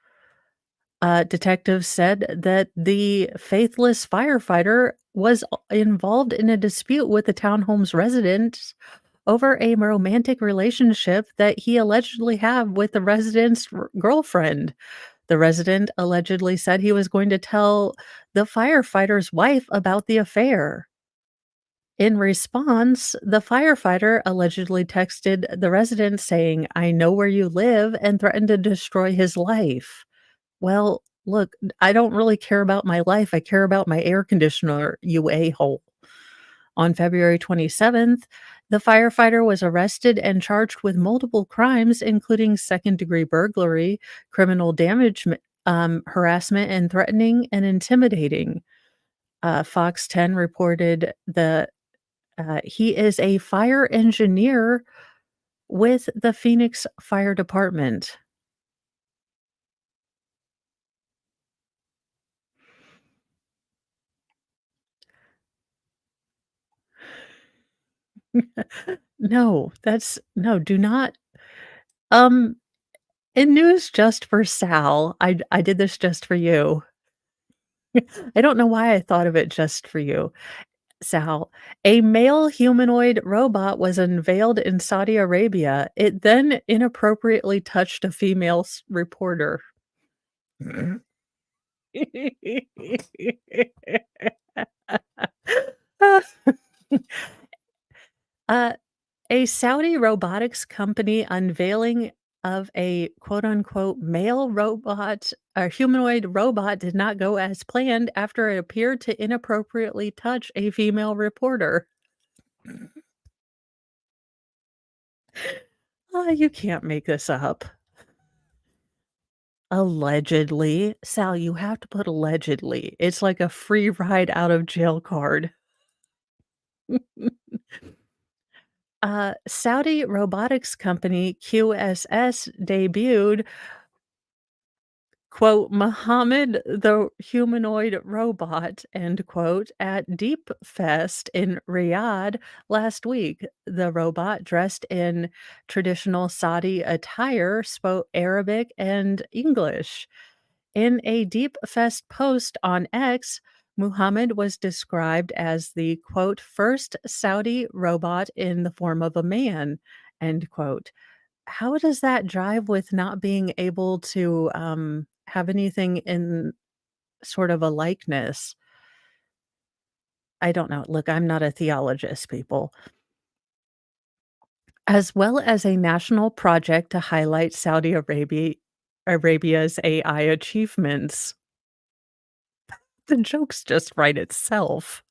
Detectives said that the faithless firefighter was involved in a dispute with the townhome's residents over a romantic relationship that he allegedly had with the resident's girlfriend. The resident allegedly said he was going to tell the firefighter's wife about the affair. In response, the firefighter allegedly texted the resident saying, "I know where you live," and threatened to destroy his life. Well, look, I don't really care about my life, I care about my air conditioner, you a-hole. On February 27th, the firefighter was arrested and charged with multiple crimes, including second-degree burglary, criminal damage, harassment, and threatening and intimidating. Fox 10 reported that he is a fire engineer with the Phoenix Fire Department. No, no, do not. Um, in news just for Sal, I did this just for you. I don't know why I thought of it just for you, Sal. A male humanoid robot was unveiled in Saudi Arabia. It then inappropriately touched a female reporter. Uh, a Saudi robotics company unveiling of a quote unquote male robot or humanoid robot did not go as planned after it appeared to inappropriately touch a female reporter. You can't make this up. Allegedly. Sal, you have to put allegedly. It's like a free ride out of jail card. Saudi robotics company QSS debuted quote, "Muhammad the humanoid robot," end quote, at Deep Fest in Riyadh last week. The robot, dressed in traditional Saudi attire, spoke Arabic and English. In a Deep Fest post on X, Muhammad was described as the quote, "first Saudi robot in the form of a man," end quote. How does that jive with not being able to, have anything in sort of a likeness? I don't know. Look, I'm not a theologist, people. As well as a national project to highlight Arabia's AI achievements. The jokes just write itself.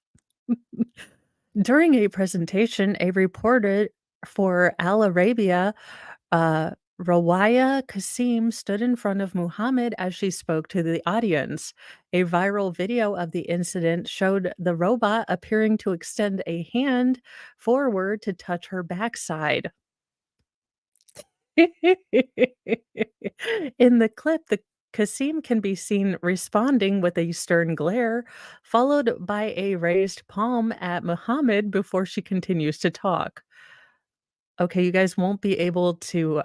During a presentation, a reporter for Al Arabia, Uh, Rawaya Kasim stood in front of Muhammad as she spoke to the audience. A viral video of the incident showed the robot appearing to extend a hand forward to touch her backside. In the clip, the Kasim can be seen responding with a stern glare, followed by a raised palm at Muhammad before she continues to talk. Okay, you guys won't be able to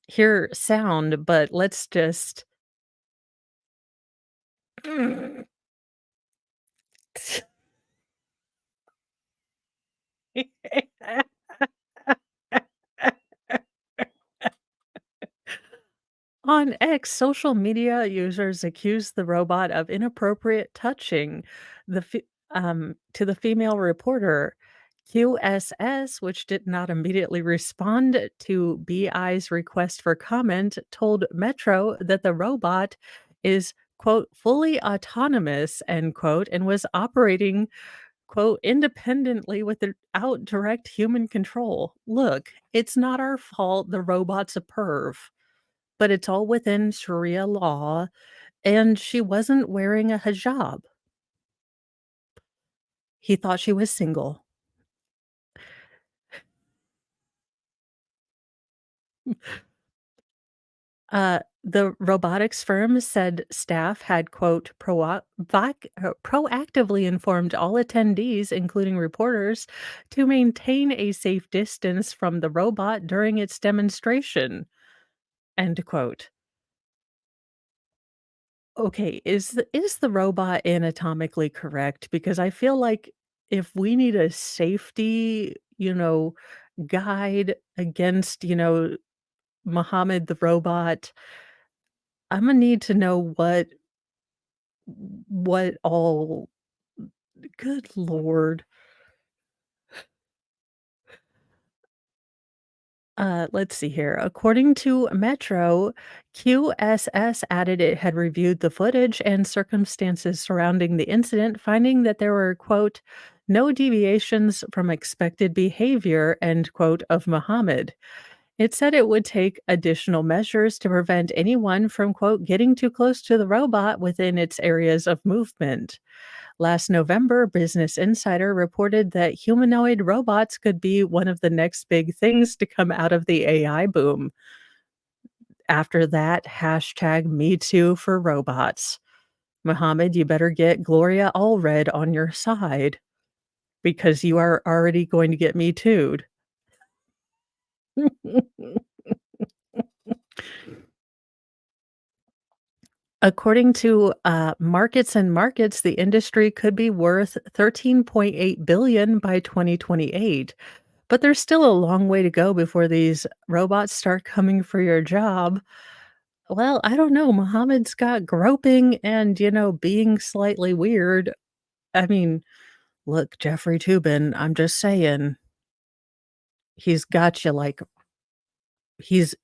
hear sound, but let's just On X, social media users accused the robot of inappropriate touching to the female reporter. QSS, which did not immediately respond to BI's request for comment, told Metro that the robot is quote fully autonomous end quote and was operating quote, independently without direct human control. Look, it's not our fault the robot's a perv, but it's all within Sharia law, and she wasn't wearing a hijab. He thought she was single. The robotics firm said staff had, quote, proactively informed all attendees, including reporters, to maintain a safe distance from the robot during its demonstration, end quote. Okay, is the robot anatomically correct? Because I feel like if we need a safety, guide against, Muhammad the robot, Imma need to know what all good lord. Let's see here. According to Metro, QSS added it had reviewed the footage and circumstances surrounding the incident, finding that there were, quote, "no deviations from expected behavior," end quote, of Muhammad. It said it would take additional measures to prevent anyone from, quote, "getting too close to the robot within its areas of movement." Last November, Business Insider reported that humanoid robots could be one of the next big things to come out of the AI boom. After that, hashtag me too for robots. Mohammed, you better get Gloria Allred on your side because you are already going to get me too'd. According to Markets and Markets, the industry could be worth 13.8 billion by 2028. But there's still a long way to go before these robots start coming for your job. Well, I don't know. Mohammed's got groping and, being slightly weird. I mean, look, Jeffrey Toobin, I'm just saying, he's got you like he's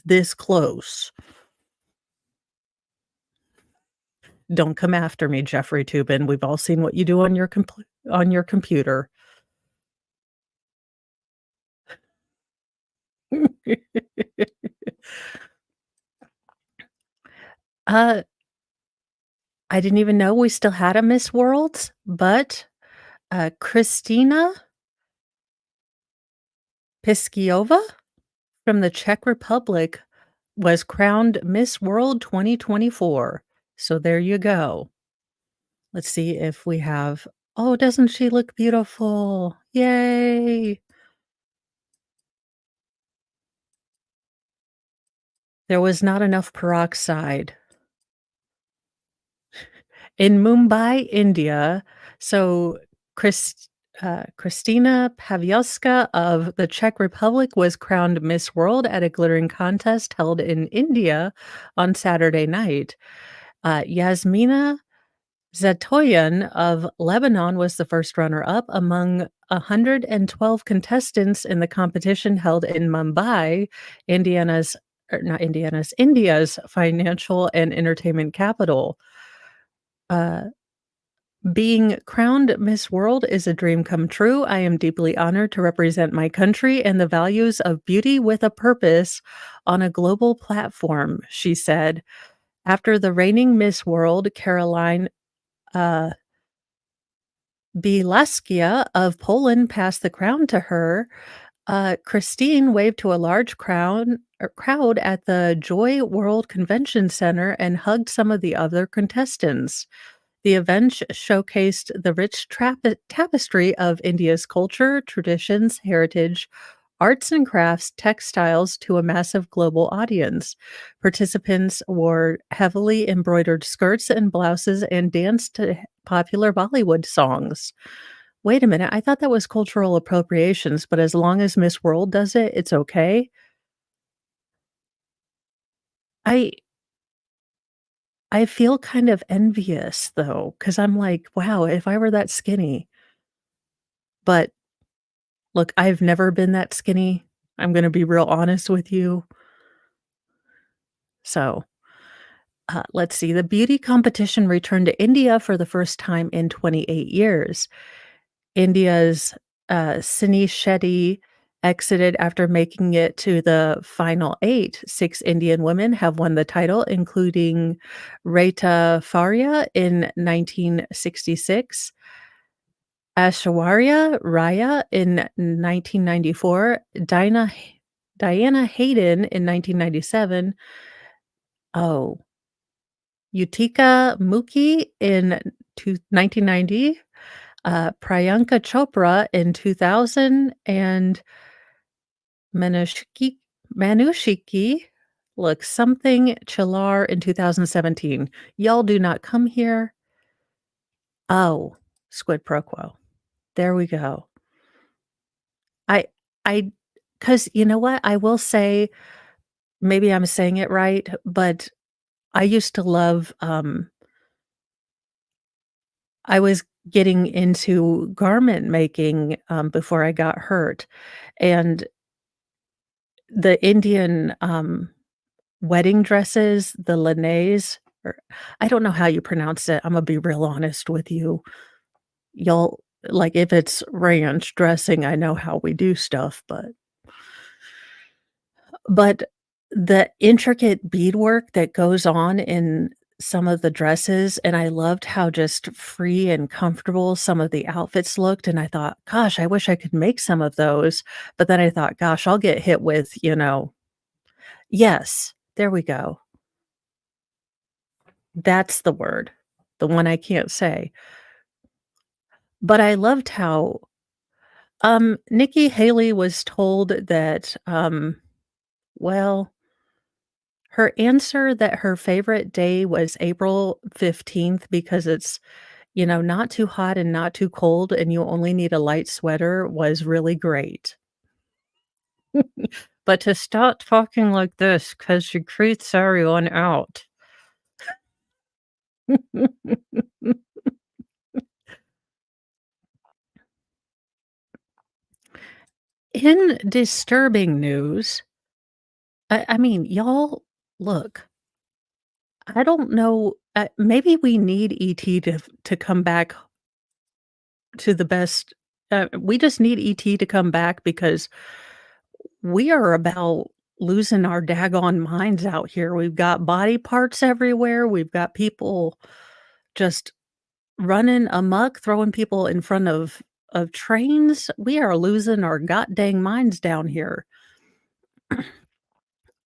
this close. Don't come after me, Jeffrey Toobin. We've all seen what you do on your computer. Uh, I didn't even know we still had a Miss World, but, Christina Piskiova from the Czech Republic was crowned Miss World 2024. So there you go. Let's see if we have oh, doesn't she look beautiful? Yay. There was not enough peroxide. In Mumbai, India, so Kristina Pavlovska of the Czech Republic was crowned Miss World at a glittering contest held in India on Saturday night. Yasmina Zatoyan of Lebanon was the first runner-up among 112 contestants in the competition held in Mumbai, Indiana's not Indiana's, India's financial and entertainment capital. Uh, Being crowned Miss World is a dream come true. I am deeply honored to represent my country and the values of beauty with a purpose on a global platform, she said. After the reigning Miss World, Caroline uh, Bilaskia of Poland passed the crown to her. Christine waved to a large crowd at the Joy World Convention Center and hugged some of the other contestants. The event showcased the rich tapestry of India's culture, traditions, heritage, arts and crafts, textiles to a massive global audience. Participants wore heavily embroidered skirts and blouses and danced to popular Bollywood songs. Wait a minute, I thought that was cultural appropriations, but as long as Miss World does it, it's okay? I I feel kind of envious though, because 'cause I'm like, "Wow, if I were that skinny." But look, I've never been that skinny. I'm gonna be real honest with you. So, let's see. The beauty competition returned to India for the first time in 28 years. India's, Sini Shetty exited after making it to the final 8. 6 Indian women have won the title, including Rita Faria in 1966, Aishwarya Rai in 1994, Diana Hayden in 1997, Oh, Yutika Mukhi in 1990, Priyanka Chopra in 2000, and Manushiki Manushiki, look, something Chilar in 2017. Y'all do not come here. Oh, Squid Pro Quo. There we go. I I, because you know what? I will say, maybe I'm saying it right, but I used to love, I was getting into garment making, before I got hurt, and the Indian, wedding dresses, the lanes, or I don't know how you pronounce it, Imma be real honest with you. Y'all, like, if it's ranch dressing, I know how we do stuff, but the intricate beadwork that goes on in some of the dresses, and I loved how just free and comfortable some of the outfits looked, and I thought, "Gosh, I wish I could make some of those," but then I thought, "Gosh, I'll get hit with," Yes, there we go. That's the word, the one I can't say. But I loved how, Nikki Haley was told that, well, her answer that her favorite day was April 15th because it's, not too hot and not too cold, and you only need a light sweater was really great. But to start talking like this, cause you creeps everyone out. In disturbing news, I mean, y'all, look, I don't know, maybe we need ET to come back to the best, we just need ET to come back because we are about losing our daggone minds out here. We've got body parts everywhere. We've got people just running amok, throwing people in front of trains. We are losing our god dang minds down here.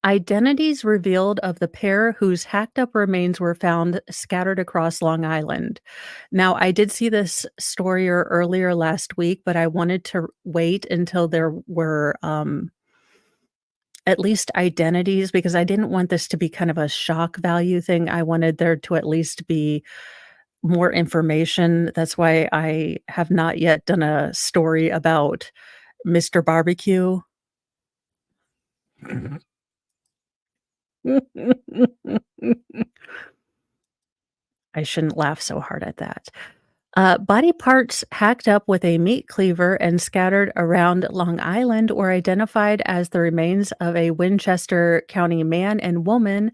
Identities revealed of the pair whose hacked up remains were found scattered across Long Island. Now, I did see this story earlier last week, but I wanted to wait until there were, at least identities, because I didn't want this to be kind of a shock value thing. I wanted there to at least be more information. That's why I have not yet done a story about Mr. Barbecue. I shouldn't laugh so hard at that. Body parts hacked up with a meat cleaver and scattered around Long Island were identified as the remains of a Winchester County man and woman,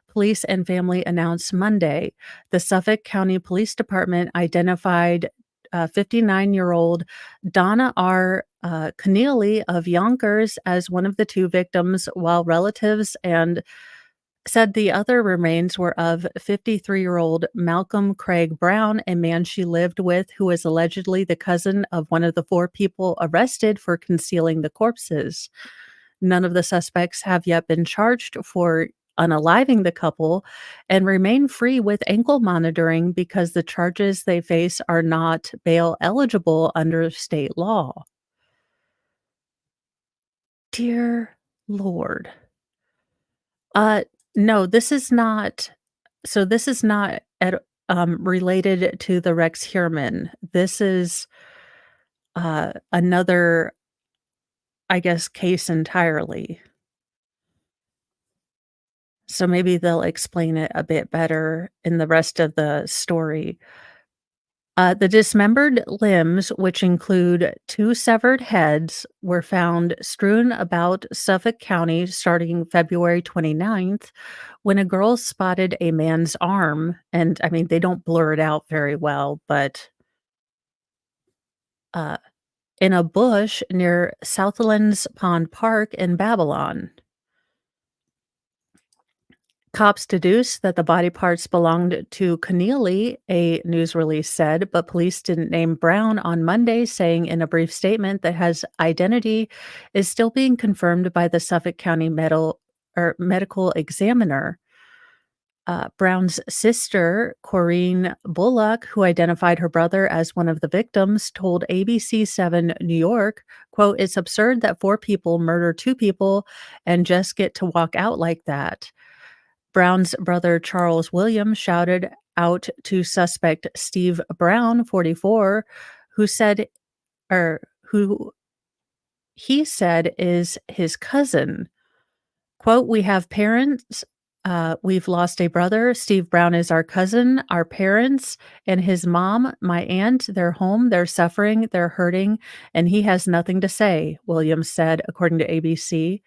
police and family announced Monday. The Suffolk County Police Department identified 59-year-old Donna R. Keneally of Yonkers as one of the two victims, while relatives and said the other remains were of 53-year-old Malcolm Craig Brown, a man she lived with who is allegedly the cousin of one of the four people arrested for concealing the corpses. None of the suspects have yet been charged for unaliving the couple and remain free with ankle monitoring because the charges they face are not bail eligible under state law. Dear Lord. Uh, no, this is not, this is not related to the Rex Heuermann. This is, another, I guess, case entirely. So maybe they'll explain it a bit better in the rest of the story. The dismembered limbs, which include two severed heads, were found strewn about Suffolk County starting February 29th when a girl spotted a man's arm. And I mean, they don't blur it out very well, but uh, in a bush near Southlands Pond Park in Babylon. Cops deduced that the body parts belonged to Keneally, a news release said, but police didn't name Brown on Monday, saying in a brief statement that his identity is still being confirmed by the Suffolk County medical examiner. Brown's sister, Corrine Bullock, who identified her brother as one of the victims, told ABC7 New York, quote, "It's absurd that four people murder two people and just get to walk out like that." Brown's brother, Charles Williams, shouted out to suspect Steve Brown, 44, who said, or who he said is his cousin. Quote, "We have parents. We've lost a brother. Steve Brown is our cousin, our parents, and his mom, my aunt. They're home. They're suffering. They're hurting. And he has nothing to say," Williams said, according to ABC.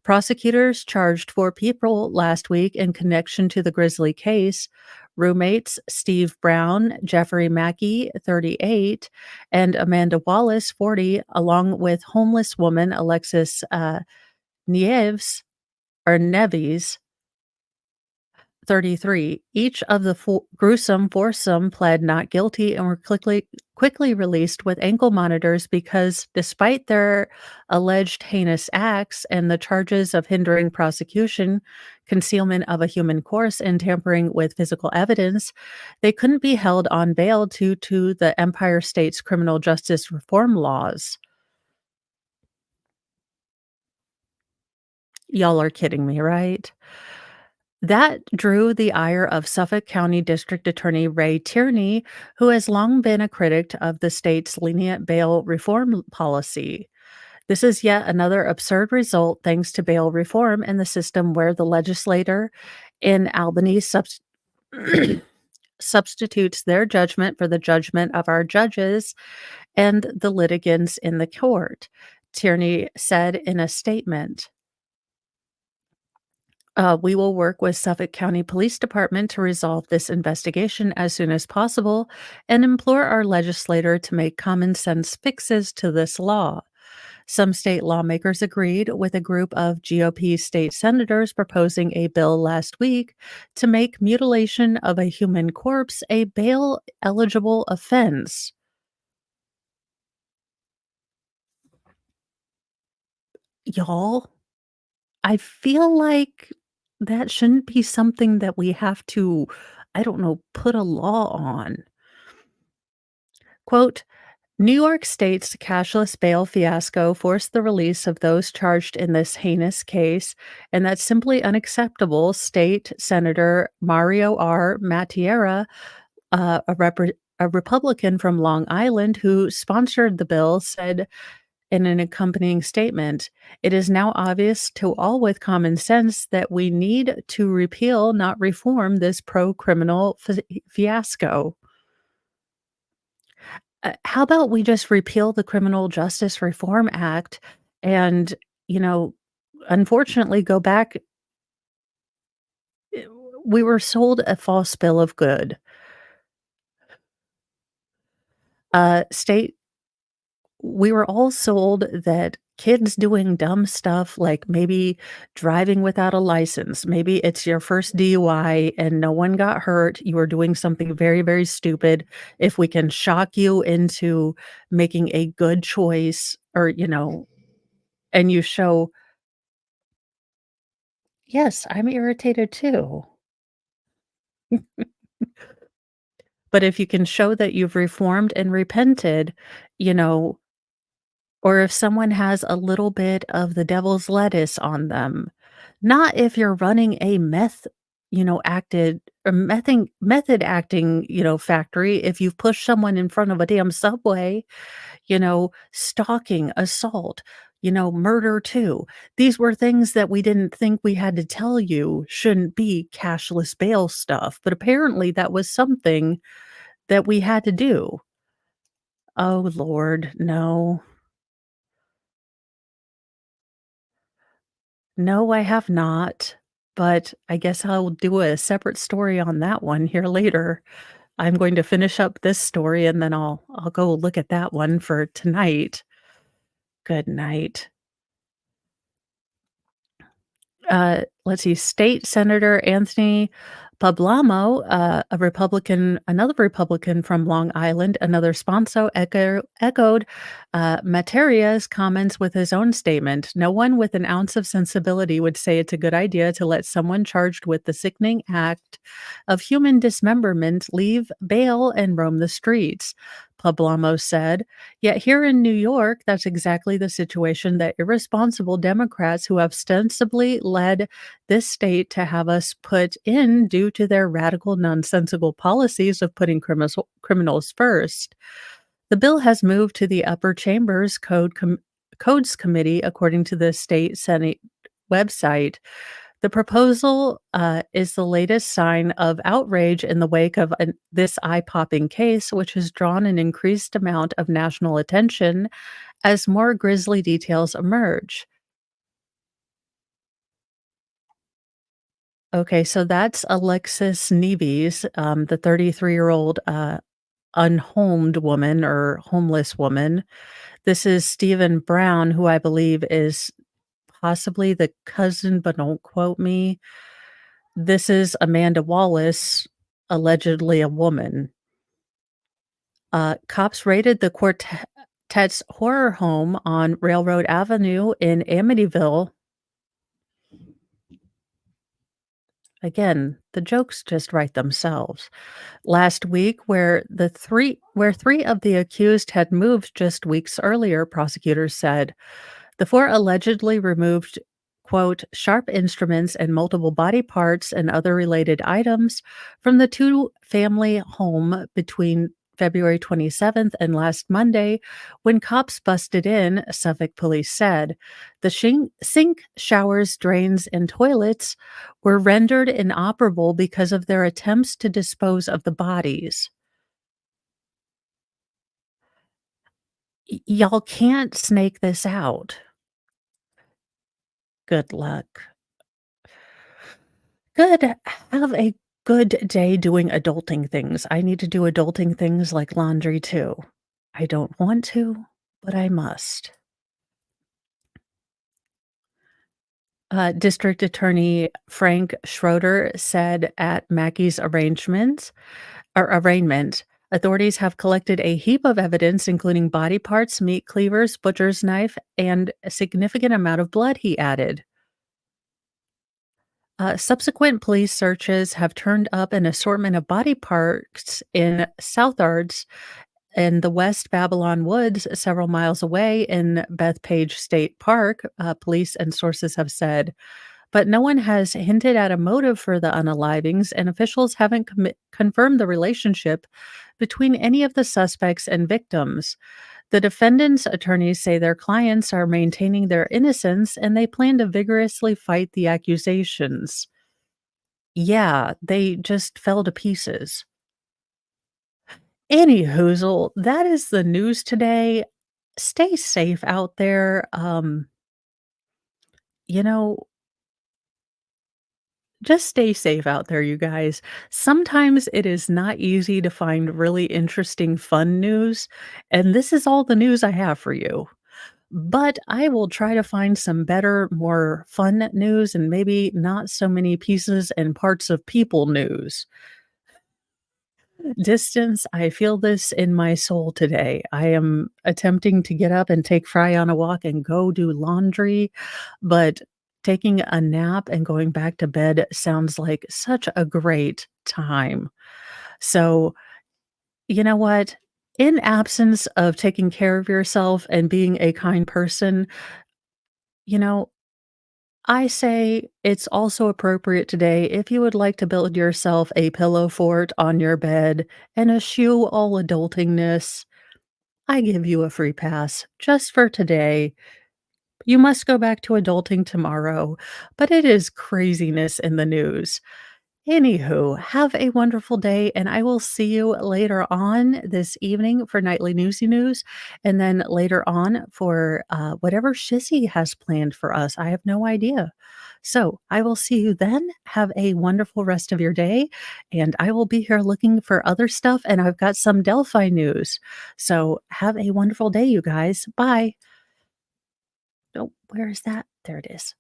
Prosecutors charged four people last week in connection to the Grizzly case. Roommates Steve Brown, Jeffrey Mackey, 38, and Amanda Wallace, 40, along with homeless woman Alexis Nieves or Neves, 33. Each of the gruesome foursome pled not guilty and were quickly released with ankle monitors because despite their alleged heinous acts and the charges of hindering prosecution, concealment of a human corpse, and tampering with physical evidence, they couldn't be held on bail due to the Empire State's criminal justice reform laws. Y'all are kidding me, right? That drew the ire of Suffolk County District Attorney Ray Tierney, who has long been a critic of the state's lenient bail reform policy. This is yet another absurd result thanks to bail reform and the system where the legislator in Albany substitutes their judgment for the judgment of our judges and the litigants in the court, Tierney said in a statement. We will work with Suffolk County Police Department to resolve this investigation as soon as possible and implore our legislator to make common sense fixes to this law. Some state lawmakers agreed with a group of GOP state senators proposing a bill last week to make mutilation of a human corpse a bail eligible offense. Y'all, I feel like that shouldn't be something that we have to, I don't know, put a law on. Quote, New York State's cashless bail fiasco forced the release of those charged in this heinous case, and that's simply unacceptable, State Senator Mario R. Mattiera, a Republican from Long Island who sponsored the bill, said in an accompanying statement, "It is now obvious to all with common sense that we need to repeal, not reform, this pro-criminal fiasco." How about we just repeal the Criminal Justice Reform Act and, you know, unfortunately go back. eh, we were sold a false bill of good. State We were all sold that kids doing dumb stuff, like maybe driving without a license, maybe it's your first DUI and no one got hurt, you were doing something very, very stupid. If we can shock you into making a good choice or, and you show. Yes, I'm irritated too. But if you can show that you've reformed and repented, you know, or if someone has a little bit of the devil's lettuce on them, not if you're running a acted or method acting, factory. If you've pushed someone in front of a damn subway, stalking, assault, murder too. These were things that we didn't think we had to tell you shouldn't be cashless bail stuff, but apparently that was something that we had to do. Oh, Lord, no. No, I have not, but I guess I'll do a separate story on that one here later. I'm going to finish up this story and then I'll go look at that one for tonight. Good night. Let's see, State Senator Anthony Pablamo, another Republican from Long Island, another sponsor, echoed Materia's comments with his own statement. No one with an ounce of sensibility would say it's a good idea to let someone charged with the sickening act of human dismemberment leave bail and roam the streets. Pablamo said. Yet here in New York, that's exactly the situation that irresponsible Democrats who have ostensibly led this state to have us put in due to their radical, nonsensical policies of putting criminals first. The bill has moved to the upper chambers codes committee, according to the state Senate website. The proposal is the latest sign of outrage in the wake of this eye popping case, which has drawn an increased amount of national attention as more grisly details emerge. Okay, so that's Alexis Neves, the 33-year-old unhomed woman or homeless woman. This is Stephen Brown, who I believe is possibly the cousin, but don't quote me. This is Amanda Wallace, allegedly a woman. Cops raided the Quartet's horror home on Railroad Avenue in Amityville. Again, the jokes just write themselves. Last week, where three of the accused had moved just weeks earlier, prosecutors said. The four allegedly removed, quote, sharp instruments and multiple body parts and other related items from the two-family home between February 27th and last Monday when cops busted in, Suffolk police said. The sink, showers, drains, and toilets were rendered inoperable because of their attempts to dispose of the bodies. Y'all can't snake this out. Good luck. Good. Have a good day doing adulting things. I need to do adulting things like laundry too. I don't want to, but I must. District Attorney Frank Schroeder said at Mackey's arraignment, authorities have collected a heap of evidence, including body parts, meat cleavers, butcher's knife, and a significant amount of blood, he added. Subsequent police searches have turned up an assortment of body parts in Southards in the West Babylon Woods, several miles away in Bethpage State Park, police and sources have said. But no one has hinted at a motive for the unalivings, and officials haven't confirmed the relationship between any of the suspects and victims. The defendants' attorneys say their clients are maintaining their innocence and they plan to vigorously fight the accusations. Yeah, they just fell to pieces. Anyhoozle, that is the news today. Stay safe out there. You know, just stay safe out there, you guys. Sometimes it is not easy to find really interesting, fun news, and this is all the news I have for you. But I will try to find some better, more fun news and maybe not so many pieces and parts of people news. Distance, I feel this in my soul today. I am attempting to get up and take Fry on a walk and go do laundry, but taking a nap and going back to bed sounds like such a great time. So, you know what? In absence of taking care of yourself and being a kind person, you know, I say it's also appropriate today if you would like to build yourself a pillow fort on your bed and eschew all adultingness. I give you a free pass just for today. You must go back to adulting tomorrow, but it is craziness in the news. Anywho, have a wonderful day, and I will see you later on this evening for Nightly Newsy News, and then later on for whatever Shissy has planned for us. I have no idea. So I will see you then. Have a wonderful rest of your day, and I will be here looking for other stuff, and I've got some Delphi news. So have a wonderful day, you guys. Bye. Oh, where is that? There it is.